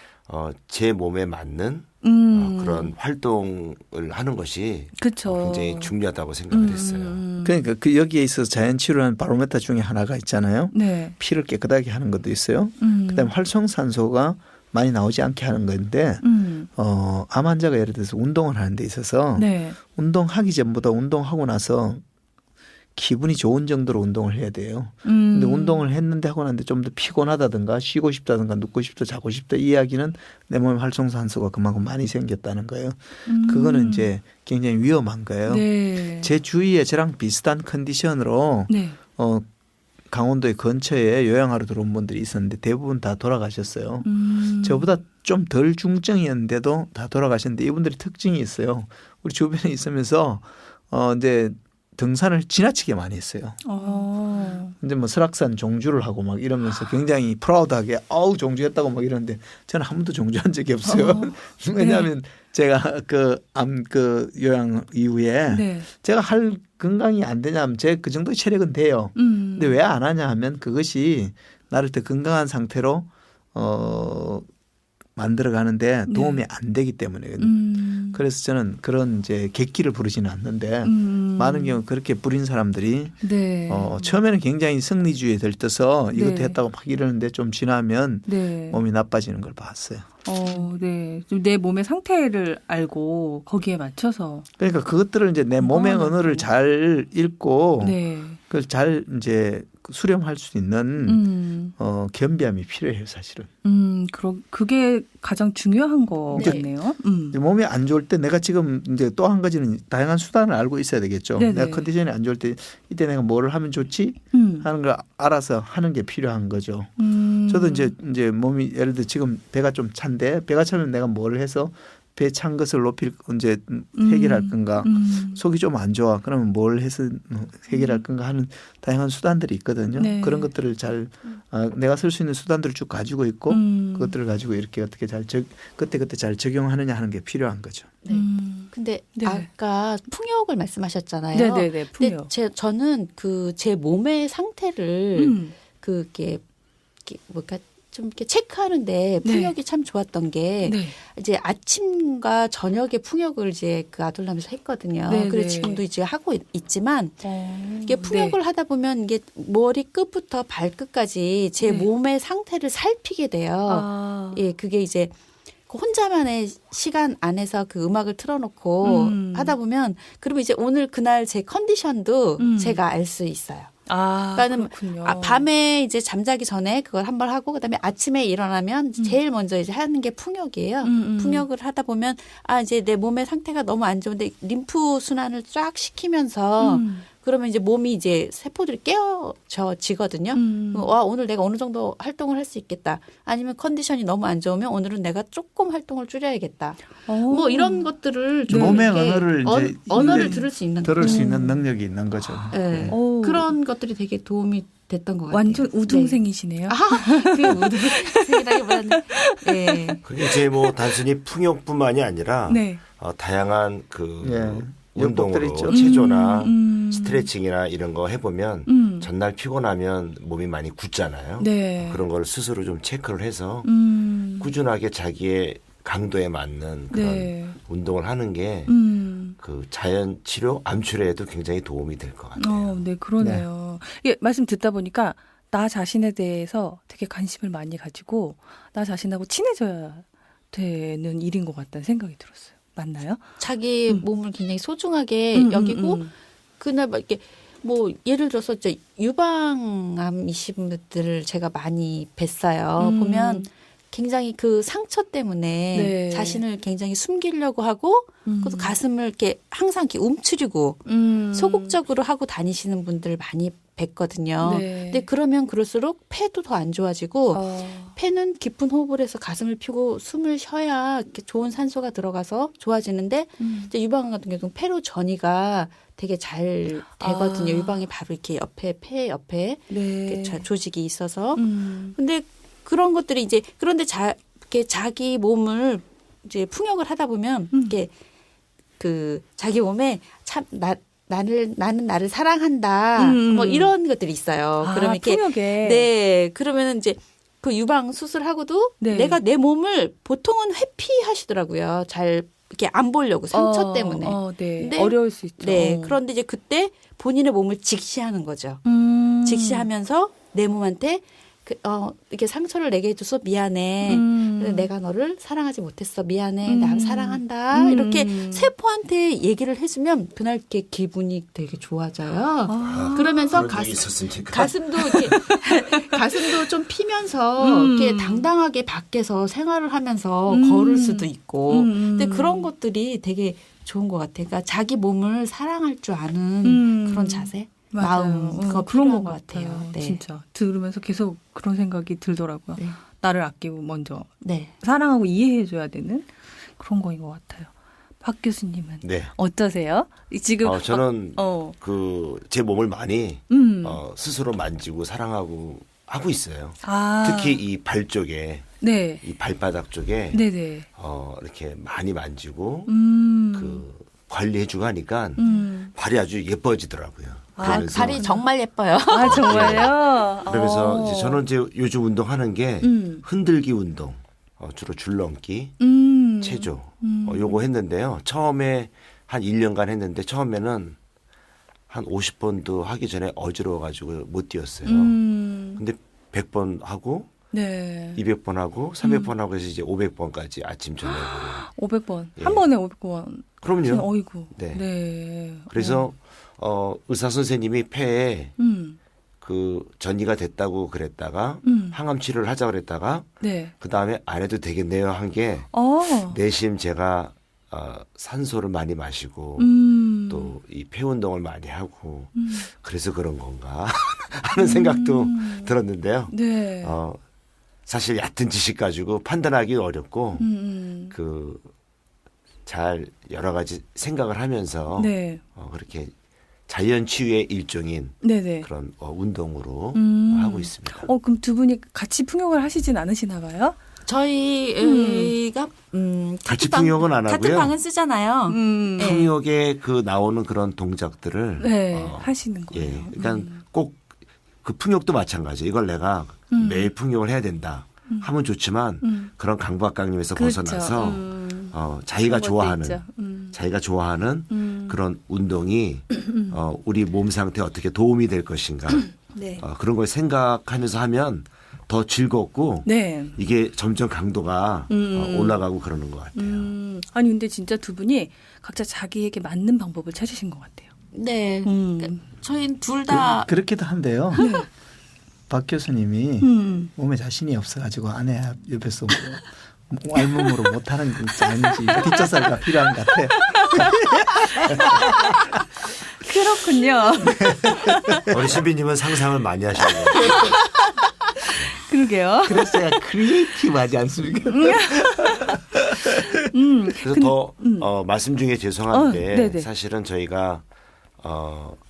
Speaker 2: 제 몸에 맞는 그런 활동을 하는 것이
Speaker 3: 그쵸.
Speaker 2: 굉장히 중요하다고 생각을 했어요.
Speaker 1: 그러니까 그 여기에 있어서 자연 치료라는 바로메터 중에 하나가 있잖아요.
Speaker 3: 네.
Speaker 1: 피를 깨끗하게 하는 것도 있어요. 그다음에 활성산소가 많이 나오지 않게 하는 건데 암 환자가 예를 들어서 운동을 하는 데 있어서
Speaker 3: 네.
Speaker 1: 운동하기 전보다 운동하고 나서 기분이 좋은 정도로 운동을 해야 돼요. 근데 운동을 했는데 하고 났는데 좀 더 피곤하다든가 쉬고 싶다든가 눕고 싶다 자고 싶다 이 이야기는 내 몸에 활성산소가 그만큼 많이 생겼다는 거예요. 그거는 이제 굉장히 위험한 거예요.
Speaker 3: 네.
Speaker 1: 제 주위에 저랑 비슷한 컨디션으로
Speaker 3: 네.
Speaker 1: 강원도의 근처에 요양하러 들어온 분들이 있었는데 대부분 다 돌아가셨어요. 저보다 좀 덜 중증이었는데도 다 돌아가셨는데 이분들이 특징이 있어요. 우리 주변에 있으면서 이제 등산을 지나치게 많이 했어요. 근데 뭐 설악산 종주를 하고 막 이러면서 굉장히 프라우드하게 종주했다고 막 이러는데 저는 한 번도 종주한 적이 없어요. 왜냐하면 제가 그 요양 이후에
Speaker 3: 네.
Speaker 1: 제가 할 건강이 안 되냐면 제 그 정도의 체력은 돼요. 근데 왜 안 하냐 하면 그것이 나를 더 건강한 상태로 만들어가는데 도움이 안 되기 때문이거든요. 그래서 저는 그런 이제 객기를 부르지는 않는데 많은 경우 그렇게 부린 사람들이
Speaker 3: 네.
Speaker 1: 처음에는 굉장히 승리주의에 들떠서 이것도
Speaker 3: 네.
Speaker 1: 했다고 막 이러는데 좀 지나면
Speaker 3: 네.
Speaker 1: 몸이 나빠지는 걸 봤어요.
Speaker 3: 네. 좀 내 몸의 상태를 알고 거기에 맞춰서.
Speaker 1: 그러니까 그것들을 이제 내 몸의 언어를 잘 읽고
Speaker 3: 네.
Speaker 1: 그걸 잘 이제 수렴할 수 있는 겸비함이 필요해요, 사실은.
Speaker 3: 그게 가장 중요한 거
Speaker 4: 네.
Speaker 3: 같네요.
Speaker 1: 이제 몸이 안 좋을 때 내가 지금 이제 또 한 가지는 다양한 수단을 알고 있어야 되겠죠.
Speaker 3: 네네.
Speaker 1: 내가 컨디션이 안 좋을 때 이때 내가 뭐를 하면 좋지 하는 걸 알아서 하는 게 필요한 거죠. 저도 이제 몸이 예를 들어 지금 배가 좀 찬데 배가 차면 내가 뭘 해서 배 찬 것을 이제 해결할 건가. 속이 좀 안 좋아. 그러면 뭘 해서 해결할 건가 하는 다양한 수단들이 있거든요.
Speaker 3: 네.
Speaker 1: 그런 것들을 잘 내가 쓸 수 있는 수단들을 쭉 가지고 있고 그것들을 가지고 이렇게 어떻게 잘 그때 잘 적용하느냐 하는 게 필요한 거죠.
Speaker 4: 네. 근데
Speaker 3: 네.
Speaker 4: 아까 풍욕을 말씀하셨잖아요.
Speaker 3: 네네네.
Speaker 4: 근데
Speaker 3: 풍요.
Speaker 4: 저는 그 제 몸의 상태를 그게 뭘까 좀 이렇게 체크하는데 풍역이 참 좋았던 게 이제 아침과 저녁에 풍역을 이제 그 아둘람에서 했거든요. 그래서 지금도 이제 하고 있지만 이게 풍역을 하다 보면 이게 머리 끝부터 발끝까지 제 몸의 상태를 살피게 돼요. 예, 그게 이제 혼자만의 시간 안에서 그 음악을 틀어놓고 하다 보면 그러면 이제 오늘 그날 제 컨디션도 제가 알 수 있어요. 그러니까는 밤에 이제 잠자기 전에 그걸 한번 하고 그다음에 아침에 일어나면 제일 먼저 이제 하는 게 풍역이에요. 풍역을 하다 보면 이제 내 몸의 상태가 너무 안 좋은데 림프 순환을 쫙 시키면서 그러면 이제 몸이 이제 세포들이 깨어지거든요. 와, 오늘 내가 어느 정도 활동을 할 수 있겠다. 아니면 컨디션이 너무 안 좋으면 오늘은 내가 조금 활동을 줄여야겠다. 뭐 이런 것들을 좀
Speaker 1: 몸의 언어를 이제
Speaker 4: 언어를 들을 수 있는
Speaker 1: 능력이 있는 거죠.
Speaker 4: 네. 그런 것들이 되게 도움이 됐던 것 같아요.
Speaker 3: 완전 우등생이시네요.
Speaker 4: 그 우등생이라기보다는 네.
Speaker 2: 그게 이제 뭐 단순히 풍역뿐만이 아니라 다양한 그 운동으로 체조나 스트레칭이나 이런 거 해보면 전날 피곤하면 몸이 많이 굳잖아요. 그런 걸 스스로 좀 체크를 해서 꾸준하게 자기의 강도에 맞는 그런 운동을 하는 게 그 자연 치료, 암 치료에도 굉장히 도움이 될 것 같아요.
Speaker 3: 네, 그러네요. 예, 말씀 듣다 보니까 나 자신에 대해서 되게 관심을 많이 가지고 나 자신하고 친해져야 되는 일인 것 같다는 생각이 들었어요. 맞나요?
Speaker 4: 자기 몸을 굉장히 소중하게 여기고 그날 막 이렇게 뭐 예를 들어서 이제 유방암이신 분들을 제가 많이 뵀어요. 보면 굉장히 그 상처 때문에 자신을 굉장히 숨기려고 하고 그것도 가슴을 이렇게 항상 이렇게 움츠리고 소극적으로 하고 다니시는 분들 많이 뵀거든요. 근데 그러면 그럴수록 폐도 더 안 좋아지고 폐는 깊은 호흡을 해서 가슴을 펴고 숨을 쉬어야 이렇게 좋은 산소가 들어가서 좋아지는데 이제 유방암 같은 경우는 폐로 전이가 되게 잘 되거든요. 유방이 바로 이렇게 옆에 폐 옆에 이렇게 조직이 있어서 근데 그런 것들이 이제 그런데 이렇게 자기 몸을 이제 풍역을 하다 보면 이렇게 그 자기 몸에 참 나는 나를 사랑한다. 뭐 이런 것들이 있어요. 그러면 이렇게
Speaker 3: 풍역에.
Speaker 4: 그러면 이제 그 유방 수술하고도 내가 내 몸을 보통은 회피하시더라고요. 잘 이렇게 안 보려고 상처 때문에.
Speaker 3: 근데 어려울 수 있죠.
Speaker 4: 그런데 이제 그때 본인의 몸을 직시하는 거죠. 직시하면서 내 몸한테 이렇게 상처를 내게 해줘서 미안해. 내가 너를 사랑하지 못했어. 미안해. 나 사랑한다. 이렇게 세포한테 얘기를 해주면 그날 이렇게 기분이 되게 좋아져요. 그러면서 가슴도 이렇게 가슴도 좀 피면서 이렇게 당당하게 밖에서 생활을 하면서 걸을 수도 있고. 근데 그런 것들이 되게 좋은 것 같아요. 그러니까 자기 몸을 사랑할 줄 아는 그런 자세. 마음
Speaker 3: 그런 것 같아요. 진짜 들으면서 계속 그런 생각이 들더라고요. 나를 아끼고 먼저 사랑하고 이해해줘야 되는 그런 거인 것 같아요. 박 교수님은 어떠세요? 지금
Speaker 2: 저는 그 제 몸을 많이 스스로 만지고 사랑하고 하고 있어요. 특히 이 발 쪽에 이 발바닥 쪽에 이렇게 많이 만지고 그 관리해주고 하니까 발이 아주 예뻐지더라고요.
Speaker 4: 발이 정말 예뻐요.
Speaker 3: 정말요?
Speaker 2: 그러면서 이제 저는 이제 요즘 운동하는 게 흔들기 운동, 주로 줄넘기, 체조, 요거 했는데요. 처음에 한 1년간 했는데 처음에는 한 50번도 하기 전에 어지러워가지고 못 뛰었어요. 근데 100번 하고 200번 하고 300번 하고 해서 이제 500번까지 아침 저녁으로.
Speaker 3: 500번. 한 번에 500번.
Speaker 2: 그럼요.
Speaker 3: 어이구.
Speaker 2: 그래서 의사 선생님이 폐에 그 전이가 됐다고 그랬다가 항암 치료를 하자 그랬다가 그 다음에 안 해도 되겠네요 한 게 내심 제가 산소를 많이 마시고 또 이 폐 운동을 많이 하고 그래서 그런 건가 하는 생각도 들었는데요. 사실 얕은 지식 가지고 판단하기 어렵고 그 잘 여러 가지 생각을 하면서 그렇게 자연 치유의 일종인 그런 운동으로 하고 있습니다.
Speaker 3: 그럼 두 분이 같이 풍역을 하시진 않으시나 봐요?
Speaker 4: 저희가
Speaker 2: 같이 풍역은 안 하고요.
Speaker 4: 같은 방은 쓰잖아요.
Speaker 2: 풍역에 그 나오는 그런 동작들을
Speaker 3: 하시는 거예요.
Speaker 2: 그러니까 꼭 그 풍역도 마찬가지예요. 이걸 내가 매일 풍역을 해야 된다. 하면 좋지만 그런 강박관념에서
Speaker 3: 그렇죠.
Speaker 2: 벗어나서 자기가 좋아하는 그런 운동이 우리 몸 상태에 어떻게 도움이 될 것인가
Speaker 3: 네.
Speaker 2: 그런 걸 생각하면서 하면 더 즐겁고
Speaker 3: 네.
Speaker 2: 이게 점점 강도가 올라가고 그러는 것 같아요.
Speaker 3: 아니 근데 진짜 두 분이 각자 자기에게 맞는 방법을 찾으신 것 같아요.
Speaker 4: 네. 그러니까 저희는 둘 다
Speaker 1: 그렇기도 한데요. 박 교수님이 몸에 자신이 없어가지고 아내 옆에서 뭐 알몸으로 못하는 건지 아닌지 뒷조사가 필요한 것 같아요.
Speaker 3: 그렇군요.
Speaker 2: 우리 신비님은 상상을 많이 하시는 것 같아요.
Speaker 3: 그러게요.
Speaker 1: 그래서 제가 크리에이티브하지 않습니까?
Speaker 2: 그래서 더 말씀 중에 죄송한데
Speaker 3: 네네.
Speaker 2: 사실은 저희가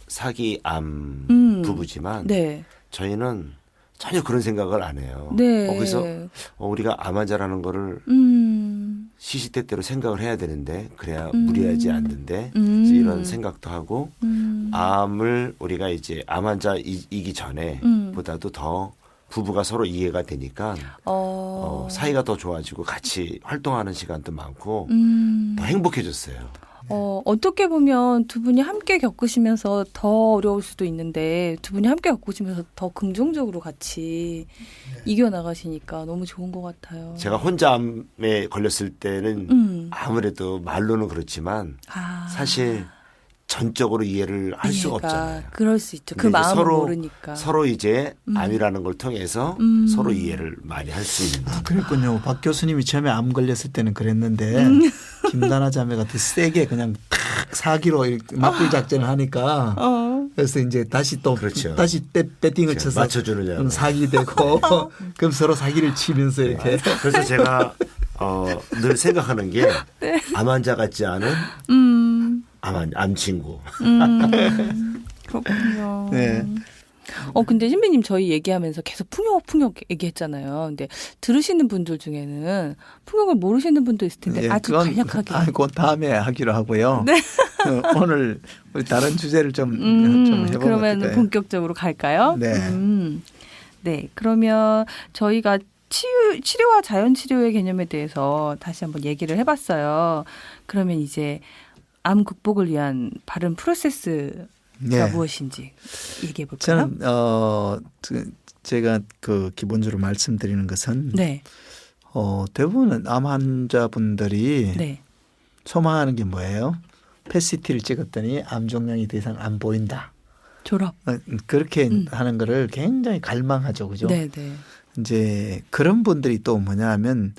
Speaker 2: 사기암 부부지만
Speaker 3: 네.
Speaker 2: 저희는 전혀 그런 생각을 안 해요.
Speaker 3: 네.
Speaker 2: 그래서 우리가 암 환자라는 거를 시시때때로 생각을 해야 되는데 그래야 무리하지 않는데 이런 생각도 하고 암을 우리가 이제 암 환자이기 전에 보다도 더 부부가 서로 이해가 되니까 사이가 더 좋아지고 같이 활동하는 시간도 많고 더 행복해졌어요.
Speaker 3: 어떻게 보면 두 분이 함께 겪으시면서 더 어려울 수도 있는데 두 분이 함께 겪으시면서 더 긍정적으로 같이 이겨나가시니까 너무 좋은 것 같아요.
Speaker 2: 제가 혼자 암에 걸렸을 때는 아무래도 말로는 그렇지만 사실 전적으로 이해를 할 수가 없잖아요.
Speaker 3: 그럴 수 있죠. 그 마음을 모르니까.
Speaker 2: 서로 이제 암이라는 걸 통해서 서로 이해를 많이 할 수 있는.
Speaker 1: 그랬군요. 박 교수님이 처음에 암 걸렸을 때는 그랬는데 김다나 자매가 더 세게 그냥 탁 사기로 맞불 작전을 하니까 그래서 이제 다시 또
Speaker 2: 그렇죠.
Speaker 1: 다시 배팅을 쳐서
Speaker 2: 맞춰주느냐고
Speaker 1: 사기 되고 그럼 서로 사기를 치면서 이렇게.
Speaker 2: 그래서 제가 늘 생각하는 게 암 환자 같지 않은 암 친구.
Speaker 3: 그렇군요.
Speaker 1: 네.
Speaker 3: 근데 신비님 저희 얘기하면서 계속 풍요 얘기했잖아요. 근데 들으시는 분들 중에는 풍요를 모르시는 분도 있을 텐데 아주 간략하게.
Speaker 1: 그 다음에 하기로 하고요.
Speaker 3: 네.
Speaker 1: 오늘 우리 다른 주제를 좀 해보면
Speaker 3: 그러면
Speaker 1: 어떨까요?
Speaker 3: 본격적으로 갈까요?
Speaker 1: 네.
Speaker 3: 네. 그러면 저희가 치료와 자연치료의 개념에 대해서 다시 한번 얘기를 해봤어요. 그러면 이제 암 극복을 위한 바른 프로세스가 무엇인지 얘기해 볼까요?
Speaker 1: 저는 제가 그 기본적으로 말씀드리는 것은
Speaker 3: 네.
Speaker 1: 대부분 암 환자분들이
Speaker 3: 네.
Speaker 1: 소망하는 게 뭐예요? PET-CT를 찍었더니 암 종양이 더 이상 안 보인다.
Speaker 3: 졸업.
Speaker 1: 그렇게 하는 거를 굉장히 갈망하죠, 그죠?
Speaker 3: 네, 네.
Speaker 1: 이제 그런 분들이 또 뭐냐하면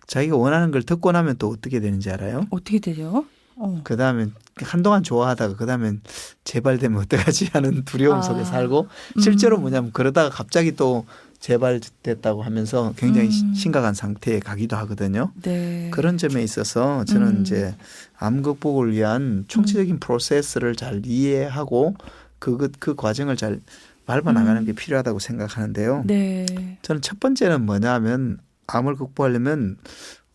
Speaker 1: 자기가 원하는 걸 듣고 나면 또 어떻게 되는지 알아요?
Speaker 3: 어떻게 되죠?
Speaker 1: 그 다음에 한동안 좋아하다가 그 다음엔 재발되면 어떡하지 하는 두려움 속에 살고 실제로 뭐냐면 그러다가 갑자기 또 재발됐다고 하면서 굉장히 심각한 상태에 가기도 하거든요.
Speaker 3: 네.
Speaker 1: 그런 점에 있어서 저는 이제 암 극복을 위한 총체적인 프로세스를 잘 이해하고 그 과정을 잘 밟아 나가는 게 필요하다고 생각하는데요.
Speaker 3: 네.
Speaker 1: 저는 첫 번째는 뭐냐면 암을 극복하려면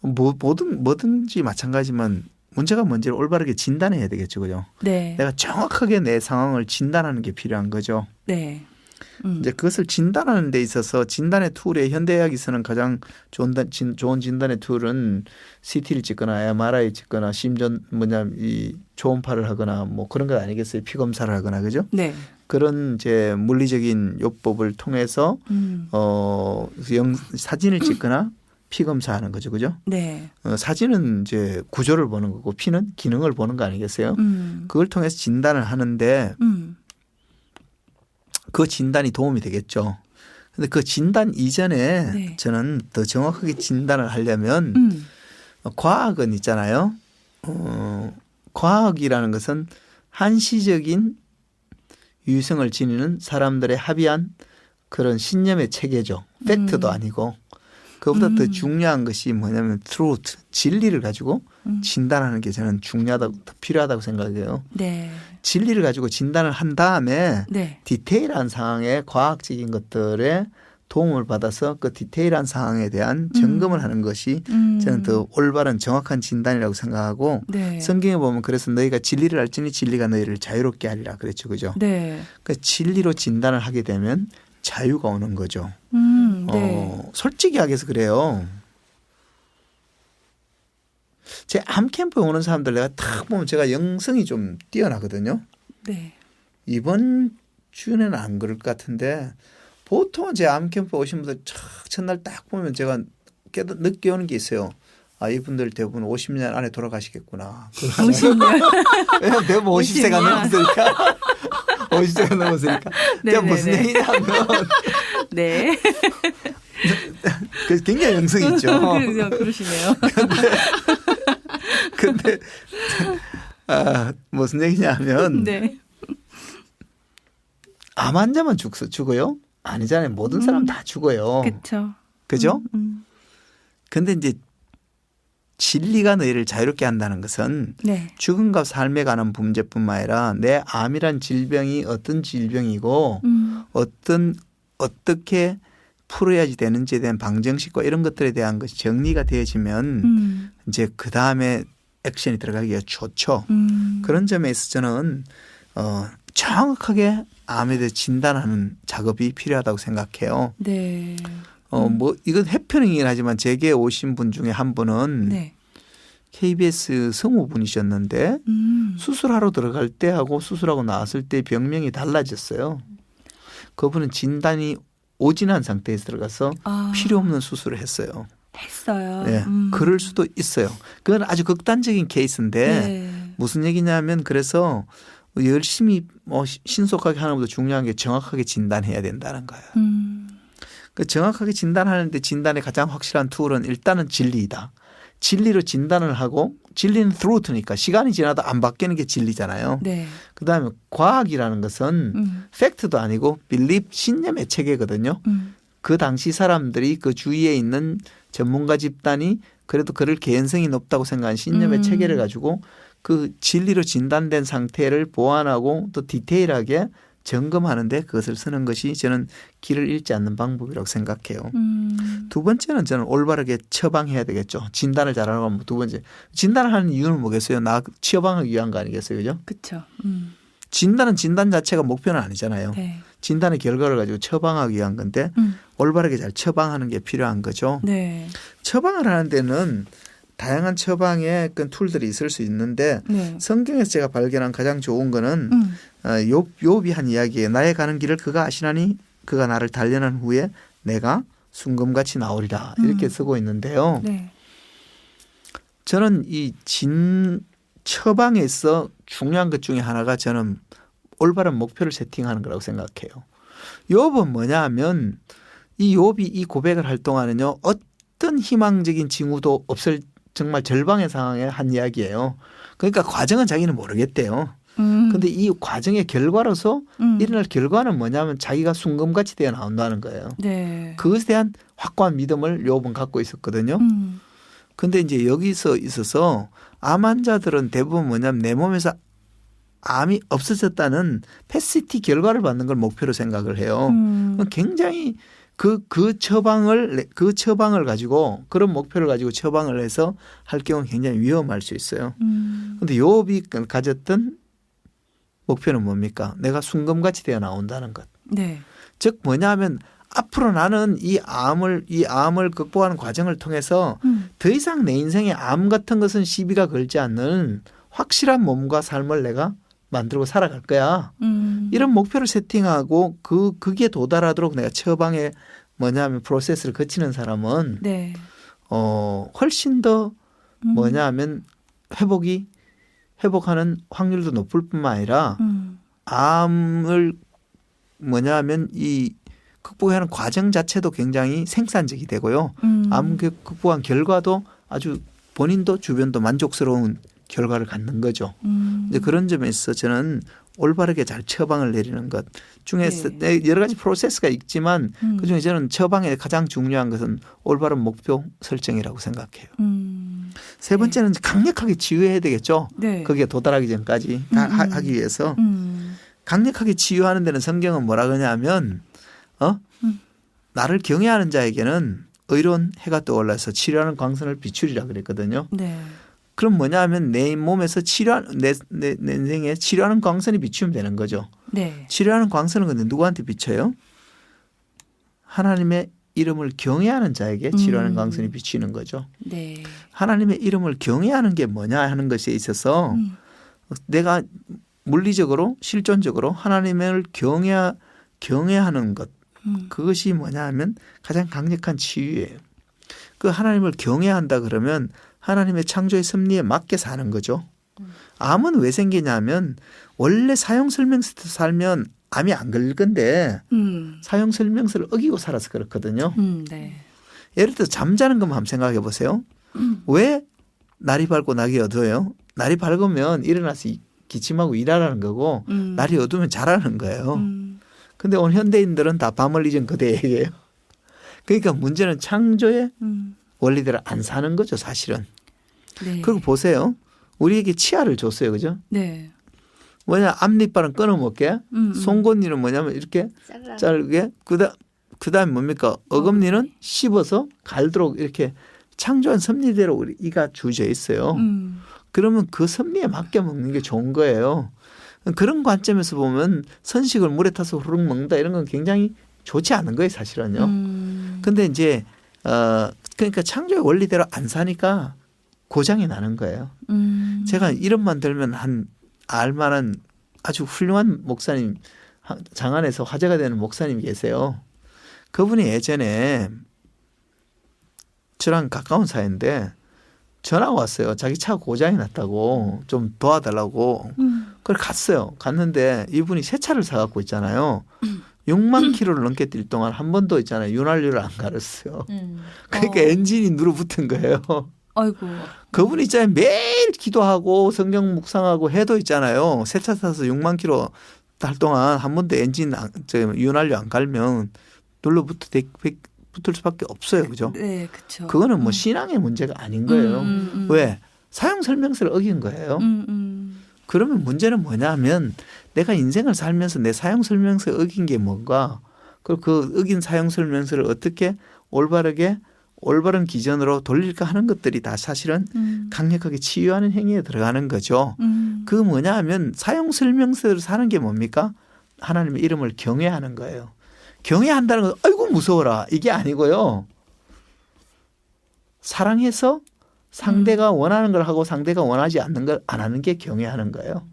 Speaker 1: 뭐든지 마찬가지지만 문제가 뭔지를 올바르게 진단해야 되겠죠, 그죠?
Speaker 3: 네.
Speaker 1: 내가 정확하게 내 상황을 진단하는 게 필요한 거죠.
Speaker 3: 네.
Speaker 1: 이제 그것을 진단하는 데 있어서 진단의 툴에 현대의학에서는 가장 좋은 진단의 툴은 CT를 찍거나 MRI 찍거나 심지어 이 초음파를 하거나 뭐 그런 것 아니겠어요? 피 검사를 하거나 그죠?
Speaker 3: 네.
Speaker 1: 그런 이제 물리적인 요법을 통해서 사진을 찍거나 피 검사하는 거죠, 그죠?
Speaker 3: 네.
Speaker 1: 사진은 이제 구조를 보는 거고 피는 기능을 보는 거 아니겠어요? 그걸 통해서 진단을 하는데 그 진단이 도움이 되겠죠. 근데 그 진단 이전에
Speaker 3: 네.
Speaker 1: 저는 더 정확하게 진단을 하려면 과학은 있잖아요. 과학이라는 것은 한시적인 유성을 지니는 사람들의 합의한 그런 신념의 체계죠. 팩트도 아니고. 그보다 더 중요한 것이 뭐냐면 truth, 진리를 가지고 진단하는 게 저는 더 필요하다고 생각해요.
Speaker 3: 네.
Speaker 1: 진리를 가지고 진단을 한 다음에
Speaker 3: 네.
Speaker 1: 디테일한 상황에 과학적인 것들에 도움을 받아서 그 디테일한 상황에 대한 점검을 하는 것이 저는 더 올바른 정확한 진단이라고 생각하고
Speaker 3: 네.
Speaker 1: 성경에 보면 그래서 너희가 진리를 알지니 진리가 너희를 자유롭게 하리라 그랬죠. 그죠?
Speaker 3: 네.
Speaker 1: 그러니까 진리로 진단을 하게 되면 자유가 오는 거죠.
Speaker 3: 네.
Speaker 1: 솔직히 하게서 그래요. 제 암캠프에 오는 사람들 내가 딱 보면 제가 영성이 좀 뛰어나거든요.
Speaker 3: 네.
Speaker 1: 이번 주에는 안 그럴 것 같은데 보통은 제 암캠프 오신 분들 첫날 딱 보면 제가 늦게 오는 게 있어요. 아, 이분들 대부분 50년 안에 돌아가시겠구나.
Speaker 3: 50년.
Speaker 1: 왜냐면 대부분 50세가 넘었으니까. 50세가 넘었으니까. 제가 무슨 얘기냐면.
Speaker 3: 네.
Speaker 1: 굉장히 영성이 있죠.
Speaker 3: 그러시네요.
Speaker 1: 근데 무슨 얘기냐면.
Speaker 3: 네.
Speaker 1: 암 환자만 죽어요? 아니잖아요. 모든 사람 다 죽어요.
Speaker 3: 그렇죠.
Speaker 1: 그죠? 근데 이제 진리가 너희를 자유롭게 한다는 것은
Speaker 3: 네.
Speaker 1: 죽음과 삶에 관한 문제뿐만 아니라 내 암이란 질병이 어떤 질병이고 어떻게 풀어야지 되는지에 대한 방정식과 이런 것들에 대한 것이 정리가 되어지면 이제 그 다음에 액션이 들어가기가 좋죠. 그런 점에서 저는 정확하게 암에 대해 진단하는 작업이 필요하다고 생각해요.
Speaker 3: 네.
Speaker 1: 뭐 이건 해프닝이긴 하지만 제게 오신 분 중에 한 분은
Speaker 3: 네.
Speaker 1: KBS 성우분이셨는데 수술하러 들어갈 때하고 수술하고 나왔을 때 병명이 달라졌어요. 그분은 진단이 오진한 상태에서 들어가서 필요 없는 수술을 했어요.
Speaker 3: 했어요.
Speaker 1: 네, 그럴 수도 있어요. 그건 아주 극단적인 케이스인데
Speaker 3: 네.
Speaker 1: 무슨 얘기냐면 그래서 열심히 신속하게 하는 것보다 중요한 게 정확하게 진단해야 된다는 거예요. 그 정확하게 진단하는데 진단의 가장 확실한 툴은 일단은 진리이다. 진리로 진단을 하고 진리는 트루트니까 시간이 지나도 안 바뀌는 게 진리잖아요.
Speaker 3: 네.
Speaker 1: 그다음에 과학이라는 것은 팩트도 아니고 빌립 신념의 체계거든요. 그 당시 사람들이 그 주위에 있는 전문가 집단이 그래도 그를 개연성이 높다고 생각한 신념의 체계를 가지고 그 진리로 진단된 상태를 보완하고 또 디테일하게 점검하는데 그것을 쓰는 것이 저는 길을 잃지 않는 방법이라고 생각해요. 두 번째는 저는 올바르게 처방해야 되겠죠. 진단을 잘하는 건 두 번째. 진단을 하는 이유는 뭐겠어요? 나 처방하기 위한 거 아니겠어요? 그죠?
Speaker 3: 그렇죠.
Speaker 1: 진단은 진단 자체가 목표는 아니잖아요.
Speaker 3: 네.
Speaker 1: 진단의 결과를 가지고 처방하기 위한 건데 올바르게 잘 처방하는 게 필요한 거죠.
Speaker 3: 네.
Speaker 1: 처방을 하는 데는 다양한 처방의 그 툴들이 있을 수 있는데
Speaker 3: 네.
Speaker 1: 성경에서 제가 발견한 가장 좋은 거는 욥이 한 이야기에 나의 가는 길을 그가 아시나니 그가 나를 단련한 후에 내가 순금같이 나오리라 이렇게 쓰고 있는데요.
Speaker 3: 네.
Speaker 1: 저는 이 처방에서 중요한 것 중에 하나가 저는 올바른 목표를 세팅하는 거라고 생각해요. 욥은 뭐냐 하면 이 욥이 이 고백을 할 동안은요 어떤 희망적인 징후도 없을 정말 절방의 상황에 한 이야기예요. 그러니까 과정은 자기는 모르겠대요. 그런데 이 과정의 결과로서 일어날 결과는 뭐냐면 자기가 순금같이 되어 나온다는 거예요.
Speaker 3: 네.
Speaker 1: 그것에 대한 확고한 믿음을 욥은 갖고 있었거든요. 그런데 이제 여기서 있어서 암 환자들은 대부분 뭐냐면 내 몸에서 암이 없어졌다는 패시티 결과를 받는 걸 목표로 생각을 해요. 굉장히 그 처방을 가지고 그런 목표를 가지고 처방을 해서 할 경우는 굉장히 위험할 수 있어요. 그런데 욥이 가졌던 목표는 뭡니까? 내가 순금같이 되어 나온다는 것.
Speaker 3: 네.
Speaker 1: 즉 뭐냐면 앞으로 나는 이 암을 극복하는 과정을 통해서 더 이상 내 인생에 암 같은 것은 시비가 걸지 않는 확실한 몸과 삶을 내가 만들고 살아갈 거야. 이런 목표를 세팅하고 그게 도달하도록 내가 처방에 뭐냐면 프로세스를 거치는 사람은
Speaker 3: 네.
Speaker 1: 훨씬 더 뭐냐면 회복하는 확률도 높을 뿐만 아니라 암을 뭐냐면 이 극복하는 과정 자체도 굉장히 생산적이 되고요. 암 극복한 결과도 아주 본인도 주변도 만족스러운 결과를 갖는 거죠. 이제 그런 점에서 저는 올바르게 잘 처방을 내리는 것 중에서 여러 가지 프로세스가 있지만 그중에 저는 처방에 가장 중요한 것은 올바른 목표 설정이라고 생각해요. 세 번째는 강력하게 치유해야 되겠죠. 네. 거기에 도달하기 전까지 하기 위해서 강력하게 치유하는 데는 성경은 뭐라 그러냐면 나를 경외하는 자에게는 의로운 해가 떠올라서 치료하는 광선을 비추리라 그랬거든요. 네. 그럼 뭐냐 하면 내 몸에서 내 인생에 치료하는 광선이 비추면 되는 거죠. 네. 치료하는 광선은 근데 누구한테 비춰요? 하나님의 이름을 경외하는 자에게 치료하는 강선이 비치는 거죠.
Speaker 3: 네.
Speaker 1: 하나님의 이름을 경외하는 게 뭐냐 하는 것에 있어서 내가 물리적으로 실존적으로 하나님을 경외하는 것 그것이 뭐냐 하면 가장 강력한 치유예요. 그 하나님을 경외한다 그러면 하나님의 창조의 섭리에 맞게 사는 거죠. 암은 왜 생기냐면 원래 사형설명서로 살면 암이 안 걸릴 건데 사형설명서를 어기고 살아서 그렇거든요.
Speaker 3: 네.
Speaker 1: 예를 들어 잠자는 것만 한번 생각해 보세요. 왜 날이 밝고 낙이 어두워요? 날이 밝으면 일어나서 기침하고 일하라는 거고 날이 어두우면 자라는 거예요. 근데 오늘 현대인들은 다 밤을 잊은 그대에게요. 그러니까 문제는 창조의 원리대로 안 사는 거죠, 사실은.
Speaker 3: 네.
Speaker 1: 그리고 보세요. 우리에게 치아를 줬어요. 그죠?
Speaker 3: 네.
Speaker 1: 뭐냐, 앞니빨은 끊어먹게. 송곳니는 뭐냐면 이렇게 자르게. 그 다음에 뭡니까? 어금니는 씹어서 갈도록 이렇게 창조한 섭리대로 우리 이가 주어져 있어요. 그러면 그 섭리에 맞게 먹는 게 좋은 거예요. 그런 관점에서 보면 선식을 물에 타서 후루룩 먹는다 이런 건 굉장히 좋지 않은 거예요, 사실은요. 근데 이제 그러니까 창조의 원리대로 안 사니까 고장이 나는 거예요. 제가 이름만 들면 한 알만한 아주 훌륭한 목사님, 장안에서 화제가 되는 목사님이 계세요. 그분이 예전에 저랑 가까운 사이인데 전화가 왔어요. 자기 차가 고장이 났다고 좀 도와달라고. 그걸 갔어요. 갔는데 이분이 새 차를 사갖고 있잖아요. 6만 킬로를 넘게 뛸 동안 한 번도 있잖아요. 윤활유를 안 갈았어요. 그러니까 엔진이 누르붙은 거예요.
Speaker 3: 아이고.
Speaker 1: 그분이 있잖아요. 매일 기도하고 성경 묵상하고 해도 있잖아요. 새 차 사서 6만 킬로 달 동안 한 번도 엔진 윤활유 안 갈면 붙을 수밖에 없어요. 그죠?
Speaker 3: 네, 그렇죠.
Speaker 1: 그거는 뭐 신앙의 문제가 아닌 거예요. 왜? 사용 설명서를 어긴 거예요. 그러면 문제는 뭐냐면 내가 인생을 살면서 내 사용 설명서에 어긴 게 뭔가 그리고 그 어긴 사용 설명서를 어떻게 올바른 기준으로 돌릴까 하는 것들이 다 사실은 강력하게 치유하는 행위에 들어가는 거죠. 그 뭐냐 하면 사용 설명서를 사는 게 뭡니까? 하나님의 이름을 경외하는 거예요. 경외한다는 건 아이고 무서워라 이게 아니고요. 사랑해서 상대가 원하는 걸 하고 상대가 원하지 않는 걸 안 하는 게 경외하는 거예요.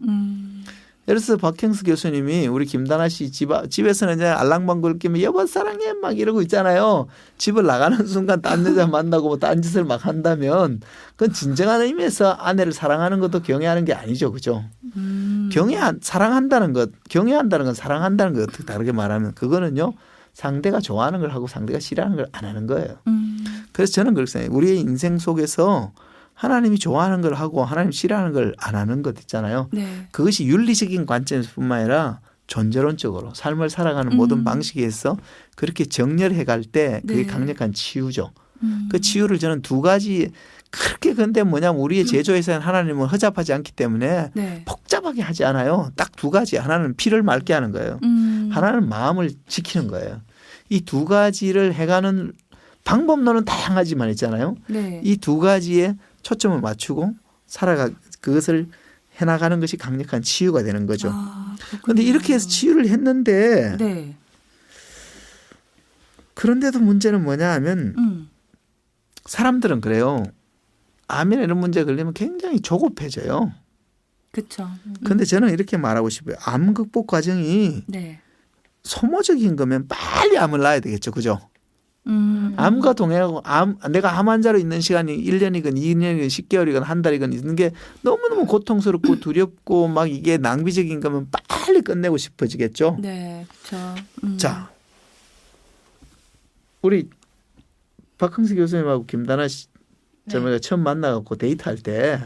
Speaker 1: 예를 들어서 박형수 교수님이 우리 김다나 씨 집에서는 이제 알랑방구를 끼면 여보 사랑해 막 이러고 있잖아요. 집을 나가는 순간 딴 여자 만나고 뭐 딴 짓을 막 한다면 그건 진정한 의미에서 아내를 사랑하는 것도 경외하는 게 아니죠. 그죠? 사랑한다는 것, 경외한다는 건 사랑한다는 것 어떻게 다르게 말하면 그거는요. 상대가 좋아하는 걸 하고 상대가 싫어하는 걸 안 하는 거예요. 그래서 저는 그렇게 생각해요. 우리의 인생 속에서 하나님이 좋아하는 걸 하고 하나님 싫어하는 걸 안 하는 것 있잖아요. 네. 그것이 윤리적인 관점에서뿐만 아니라 존재론적으로 삶을 살아가는 모든 방식에서 그렇게 정렬해 갈 때 그게 강력한 치유죠. 그 치유를 저는 두 가지 그렇게 근데 뭐냐면 우리의 제조에서는 하나님은 허잡하지 않기 때문에 복잡하게 하지 않아요. 딱 두 가지. 하나는 피를 맑게 하는 거예요. 하나는 마음을 지키는 거예요. 이 두 가지를 해가는 방법론은 다양하지만 있잖아요. 이 두 가지에 초점을 맞추고 그것을 해나가는 것이 강력한 치유가 되는 거죠. 그런데 이렇게 해서 치유를 했는데 그런데도 문제는 뭐냐 하면 사람들은 그래요. 암이나 이런 문제에 걸리면 굉장히 조급해져요.
Speaker 3: 그렇죠.
Speaker 1: 그런데 저는 이렇게 말하고 싶어요. 암 극복 과정이 소모적인 거면 빨리 암을 낳아야 되겠죠. 그죠? 암과 동행하고 내가 암 환자로 있는 시간이 1년이건 2년이건 10개월이건 한 달이건 있는 게 너무너무 고통스럽고 두렵고 막 이게 낭비적인 거면 빨리 끝내고 싶어지겠죠.
Speaker 3: 네, 그렇죠.
Speaker 1: 자, 우리 박흥수 교수님하고 김다나 씨 저희가 처음 만나갖고 데이트할 때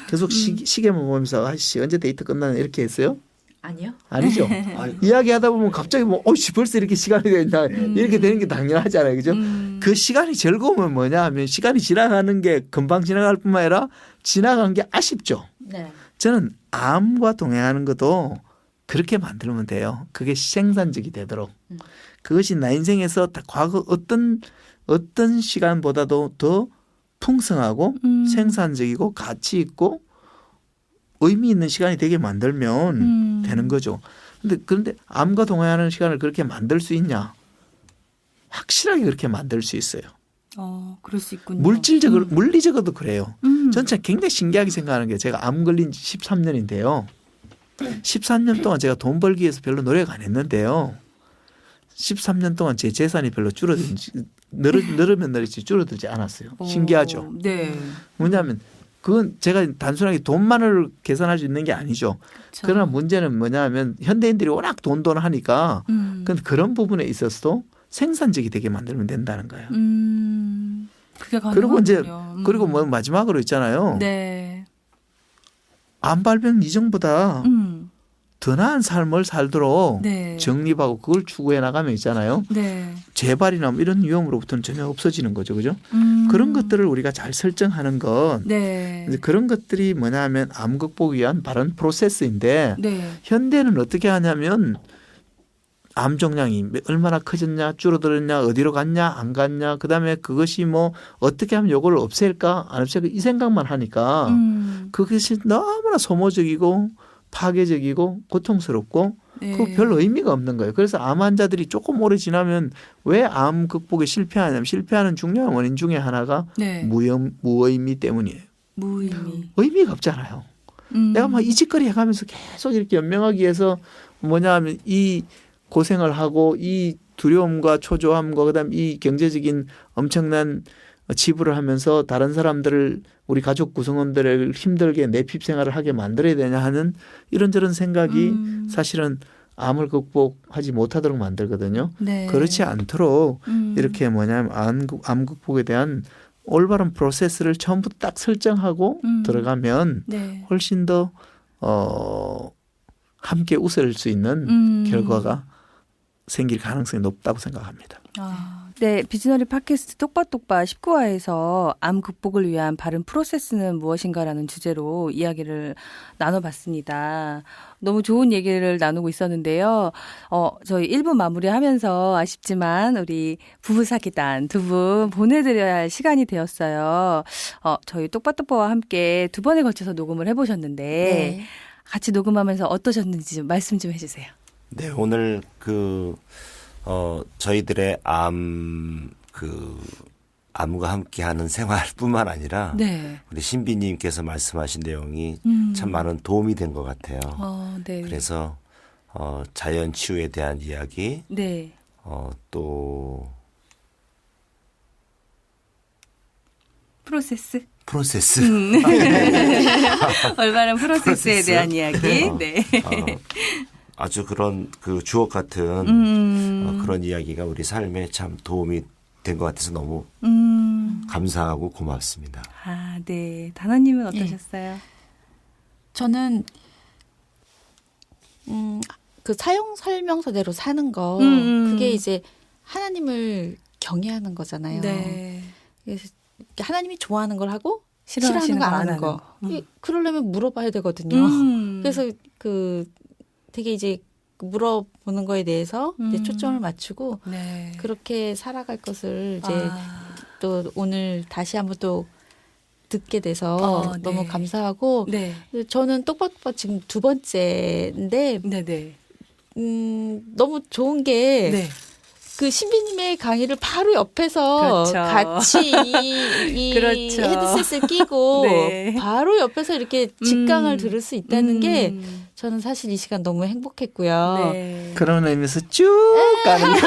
Speaker 1: 계속 시계만 보면서 아씨 언제 데이트 끝나나 이렇게 했어요?
Speaker 4: 아니요.
Speaker 1: 아니죠. 이야기하다 보면 갑자기 벌써 이렇게 시간이 된다. 이렇게 되는 게 당연하잖아요. 그죠? 그 시간이 즐거우면 뭐냐 하면 시간이 지나가는 게 금방 지나갈 뿐만 아니라 지나간 게 아쉽죠. 네. 저는 암과 동행하는 것도 그렇게 만들면 돼요. 그게 생산적이 되도록. 그것이 나 인생에서 과거 어떤 시간보다도 더 풍성하고 생산적이고 가치 있고 의미 있는 시간이 되게 만들면 되는 거죠. 그런데 암과 동행하는 시간을 그렇게 만들 수 있냐? 확실하게 그렇게 만들 수 있어요.
Speaker 3: 그럴 수 있군요.
Speaker 1: 물리적으로도 그래요. 저는 굉장히 신기하게 생각하는 게 제가 암 걸린 지 13년인데요. 13년 동안 제가 돈 벌기 위해서 별로 노력 안 했는데요. 13년 동안 제 재산이 별로 늘으면 늘었지 줄어들지 않았어요. 신기하죠.
Speaker 3: 네.
Speaker 1: 뭐냐면 그건 제가 단순하게 돈만을 계산할 수 있는 게 아니죠.
Speaker 3: 그렇죠.
Speaker 1: 그러나 문제는 뭐냐면 현대인들이 워낙 하니까 그런 부분에 있어서도 생산적이 되게 만들면 된다는 거예요.
Speaker 3: 그게 가능하군요.
Speaker 1: 그리고 이제 그리고 뭐 마지막으로 있잖아요.
Speaker 3: 네.
Speaker 1: 암 발병 이전보다 더 나은 삶을 살도록
Speaker 3: 네.
Speaker 1: 정립하고 그걸 추구해 나가면 있잖아요.
Speaker 3: 네.
Speaker 1: 재발이나 뭐 이런 위험으로부터는 전혀 없어지는 거죠. 그죠? 그런 것들을 우리가 잘 설정하는 것.
Speaker 3: 네.
Speaker 1: 이제 그런 것들이 뭐냐면 암 극복을 위한 바른 프로세스인데
Speaker 3: 네.
Speaker 1: 현대는 어떻게 하냐면 암 종양이 얼마나 커졌냐 줄어들었냐 어디로 갔냐 안 갔냐 그다음에 그것이 뭐 어떻게 하면 요거를 없앨까 안 없앨까 이 생각만 하니까 그것이 너무나 소모적이고 파괴적이고 고통스럽고
Speaker 3: 네.
Speaker 1: 그 별 의미가 없는 거예요. 그래서 암 환자들이 조금 오래 지나면 왜 암 극복에 실패하냐면 실패하는 중요한 원인 중에 하나가
Speaker 3: 네.
Speaker 1: 무의미 때문이에요.
Speaker 3: 무의미.
Speaker 1: 의미가 없잖아요. 내가 막 이짓거리 해가면서 계속 이렇게 연명하기 위해서 뭐냐 하면 이 고생을 하고 이 두려움과 초조함과 그다음 이 경제적인 엄청난 지불을 하면서 다른 사람들을 우리 가족 구성원들을 힘들게 내핍 생활을 하게 만들어야 되냐 하는 이런저런 생각이 사실은 암을 극복하지 못하도록 만들거든요.
Speaker 3: 네.
Speaker 1: 그렇지 않도록 이렇게 뭐냐면 암 극복에 대한 올바른 프로세스를 처음부터 딱 설정하고 들어가면
Speaker 3: 네.
Speaker 1: 훨씬 더 함께 웃을 수 있는 결과가 생길 가능성이 높다고 생각합니다.
Speaker 3: 네, 비즈너리 팟캐스트 똑바똑바 19화에서 암 극복을 위한 바른 프로세스는 무엇인가라는 주제로 이야기를 나눠봤습니다. 너무 좋은 얘기를 나누고 있었는데요. 저희 1부 마무리하면서 아쉽지만 우리 부부사기단 두 분 보내드려야 할 시간이 되었어요. 저희 똑바똑바와 함께 두 번에 걸쳐서 녹음을 해보셨는데
Speaker 4: 네.
Speaker 3: 같이 녹음하면서 어떠셨는지 좀 말씀 좀 해주세요.
Speaker 2: 네, 오늘 저희들의 암과 함께하는 생활뿐만 아니라
Speaker 3: 네.
Speaker 2: 우리 신비님께서 말씀하신 내용이 참 많은 도움이 된 것 같아요.
Speaker 3: 네.
Speaker 2: 그래서 자연 치유에 대한 이야기,
Speaker 3: 네.
Speaker 2: 또
Speaker 3: 프로세스. 올바른 프로세스에 대한 이야기. 네.
Speaker 2: 아주 그런 주옥 같은 그런 이야기가 우리 삶에 참 도움이 된 것 같아서 너무 감사하고 고맙습니다.
Speaker 3: 네. 단원님은 어떠셨어요?
Speaker 4: 네. 저는 그 사용 설명서대로 사는 거 그게 이제 하나님을 경외하는 거잖아요.
Speaker 3: 네.
Speaker 4: 그래서 하나님이 좋아하는 걸 하고
Speaker 3: 싫어하시는
Speaker 4: 싫어하는 거
Speaker 3: 거
Speaker 4: 안
Speaker 3: 안
Speaker 4: 하는 거. 그러려면 물어봐야 되거든요. 그래서 되게 이제 물어보는 거에 대해서 이제 초점을 맞추고
Speaker 3: 네.
Speaker 4: 그렇게 살아갈 것을 이제 또 오늘 다시 한번 또 듣게 돼서
Speaker 3: 네.
Speaker 4: 너무 감사하고
Speaker 3: 네.
Speaker 4: 저는 똑바똑바 지금 두 번째인데
Speaker 3: 네네.
Speaker 4: 너무 좋은 게
Speaker 3: 네.
Speaker 4: 그 신비님의 강의를 바로 옆에서
Speaker 3: 그렇죠.
Speaker 4: 같이 이
Speaker 3: 그렇죠.
Speaker 4: 헤드셋을 끼고
Speaker 3: 네.
Speaker 4: 바로 옆에서 이렇게 직강을 들을 수 있다는 게 저는 사실 이 시간 너무 행복했고요.
Speaker 3: 네.
Speaker 1: 그런 의미에서 쭉 가는 거죠.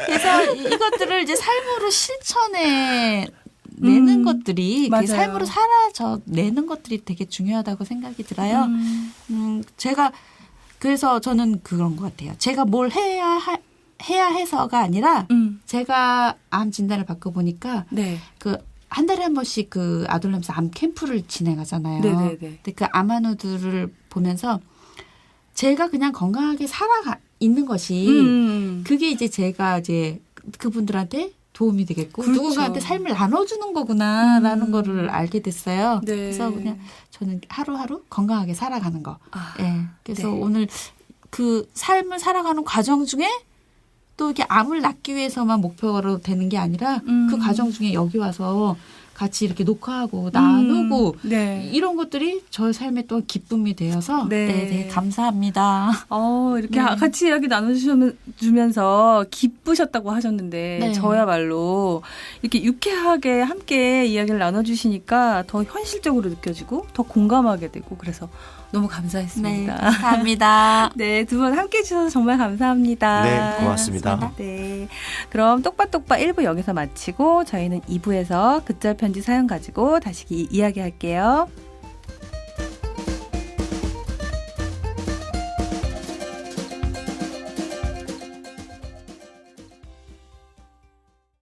Speaker 4: 그래서 이것들을 이제 삶으로 실천해 내는 것들이
Speaker 3: 맞아요.
Speaker 4: 삶으로 사라져 내는 것들이 되게 중요하다고 생각이 들어요. 제가 그래서 저는 그런 것 같아요. 제가 뭘 해야 해서가 아니라 제가 암 진단을 받고 보니까
Speaker 3: 네.
Speaker 4: 한 달에 한 번씩 아돌람스 암 캠프를 진행하잖아요.
Speaker 3: 네네네.
Speaker 4: 근데 그 암환우들을 보면서 제가 그냥 건강하게 있는 것이 그게 이제 제가 이제 그분들한테 도움이 되겠고
Speaker 3: 그렇죠.
Speaker 4: 누군가한테 삶을 나눠주는 거구나라는 거를 알게 됐어요.
Speaker 3: 네.
Speaker 4: 그래서 그냥 저는 하루하루 건강하게 살아가는 거. 네. 그래서
Speaker 3: 네.
Speaker 4: 오늘 그 삶을 살아가는 과정 중에 또 이렇게 암을 낫기 위해서만 목표로 되는 게 아니라 그 과정 중에 여기 와서 같이 이렇게 녹화하고 나누고
Speaker 3: 네.
Speaker 4: 이런 것들이 저의 삶의 또 기쁨이 되어서
Speaker 3: 네.
Speaker 4: 네, 감사합니다.
Speaker 3: 이렇게 같이 이야기 나눠주면서 기쁘셨다고 하셨는데
Speaker 4: 네.
Speaker 3: 저야말로 이렇게 유쾌하게 함께 이야기를 나눠주시니까 더 현실적으로 느껴지고 더 공감하게 되고 그래서 너무 감사했습니다.
Speaker 4: 네, 감사합니다.
Speaker 3: 네, 두 분 함께 해주셔서 정말 감사합니다.
Speaker 2: 네, 고맙습니다.
Speaker 3: 네, 그럼 똑바똑바 1부 여기서 마치고 저희는 2부에서 극절 편지 사연 가지고 다시 이야기할게요.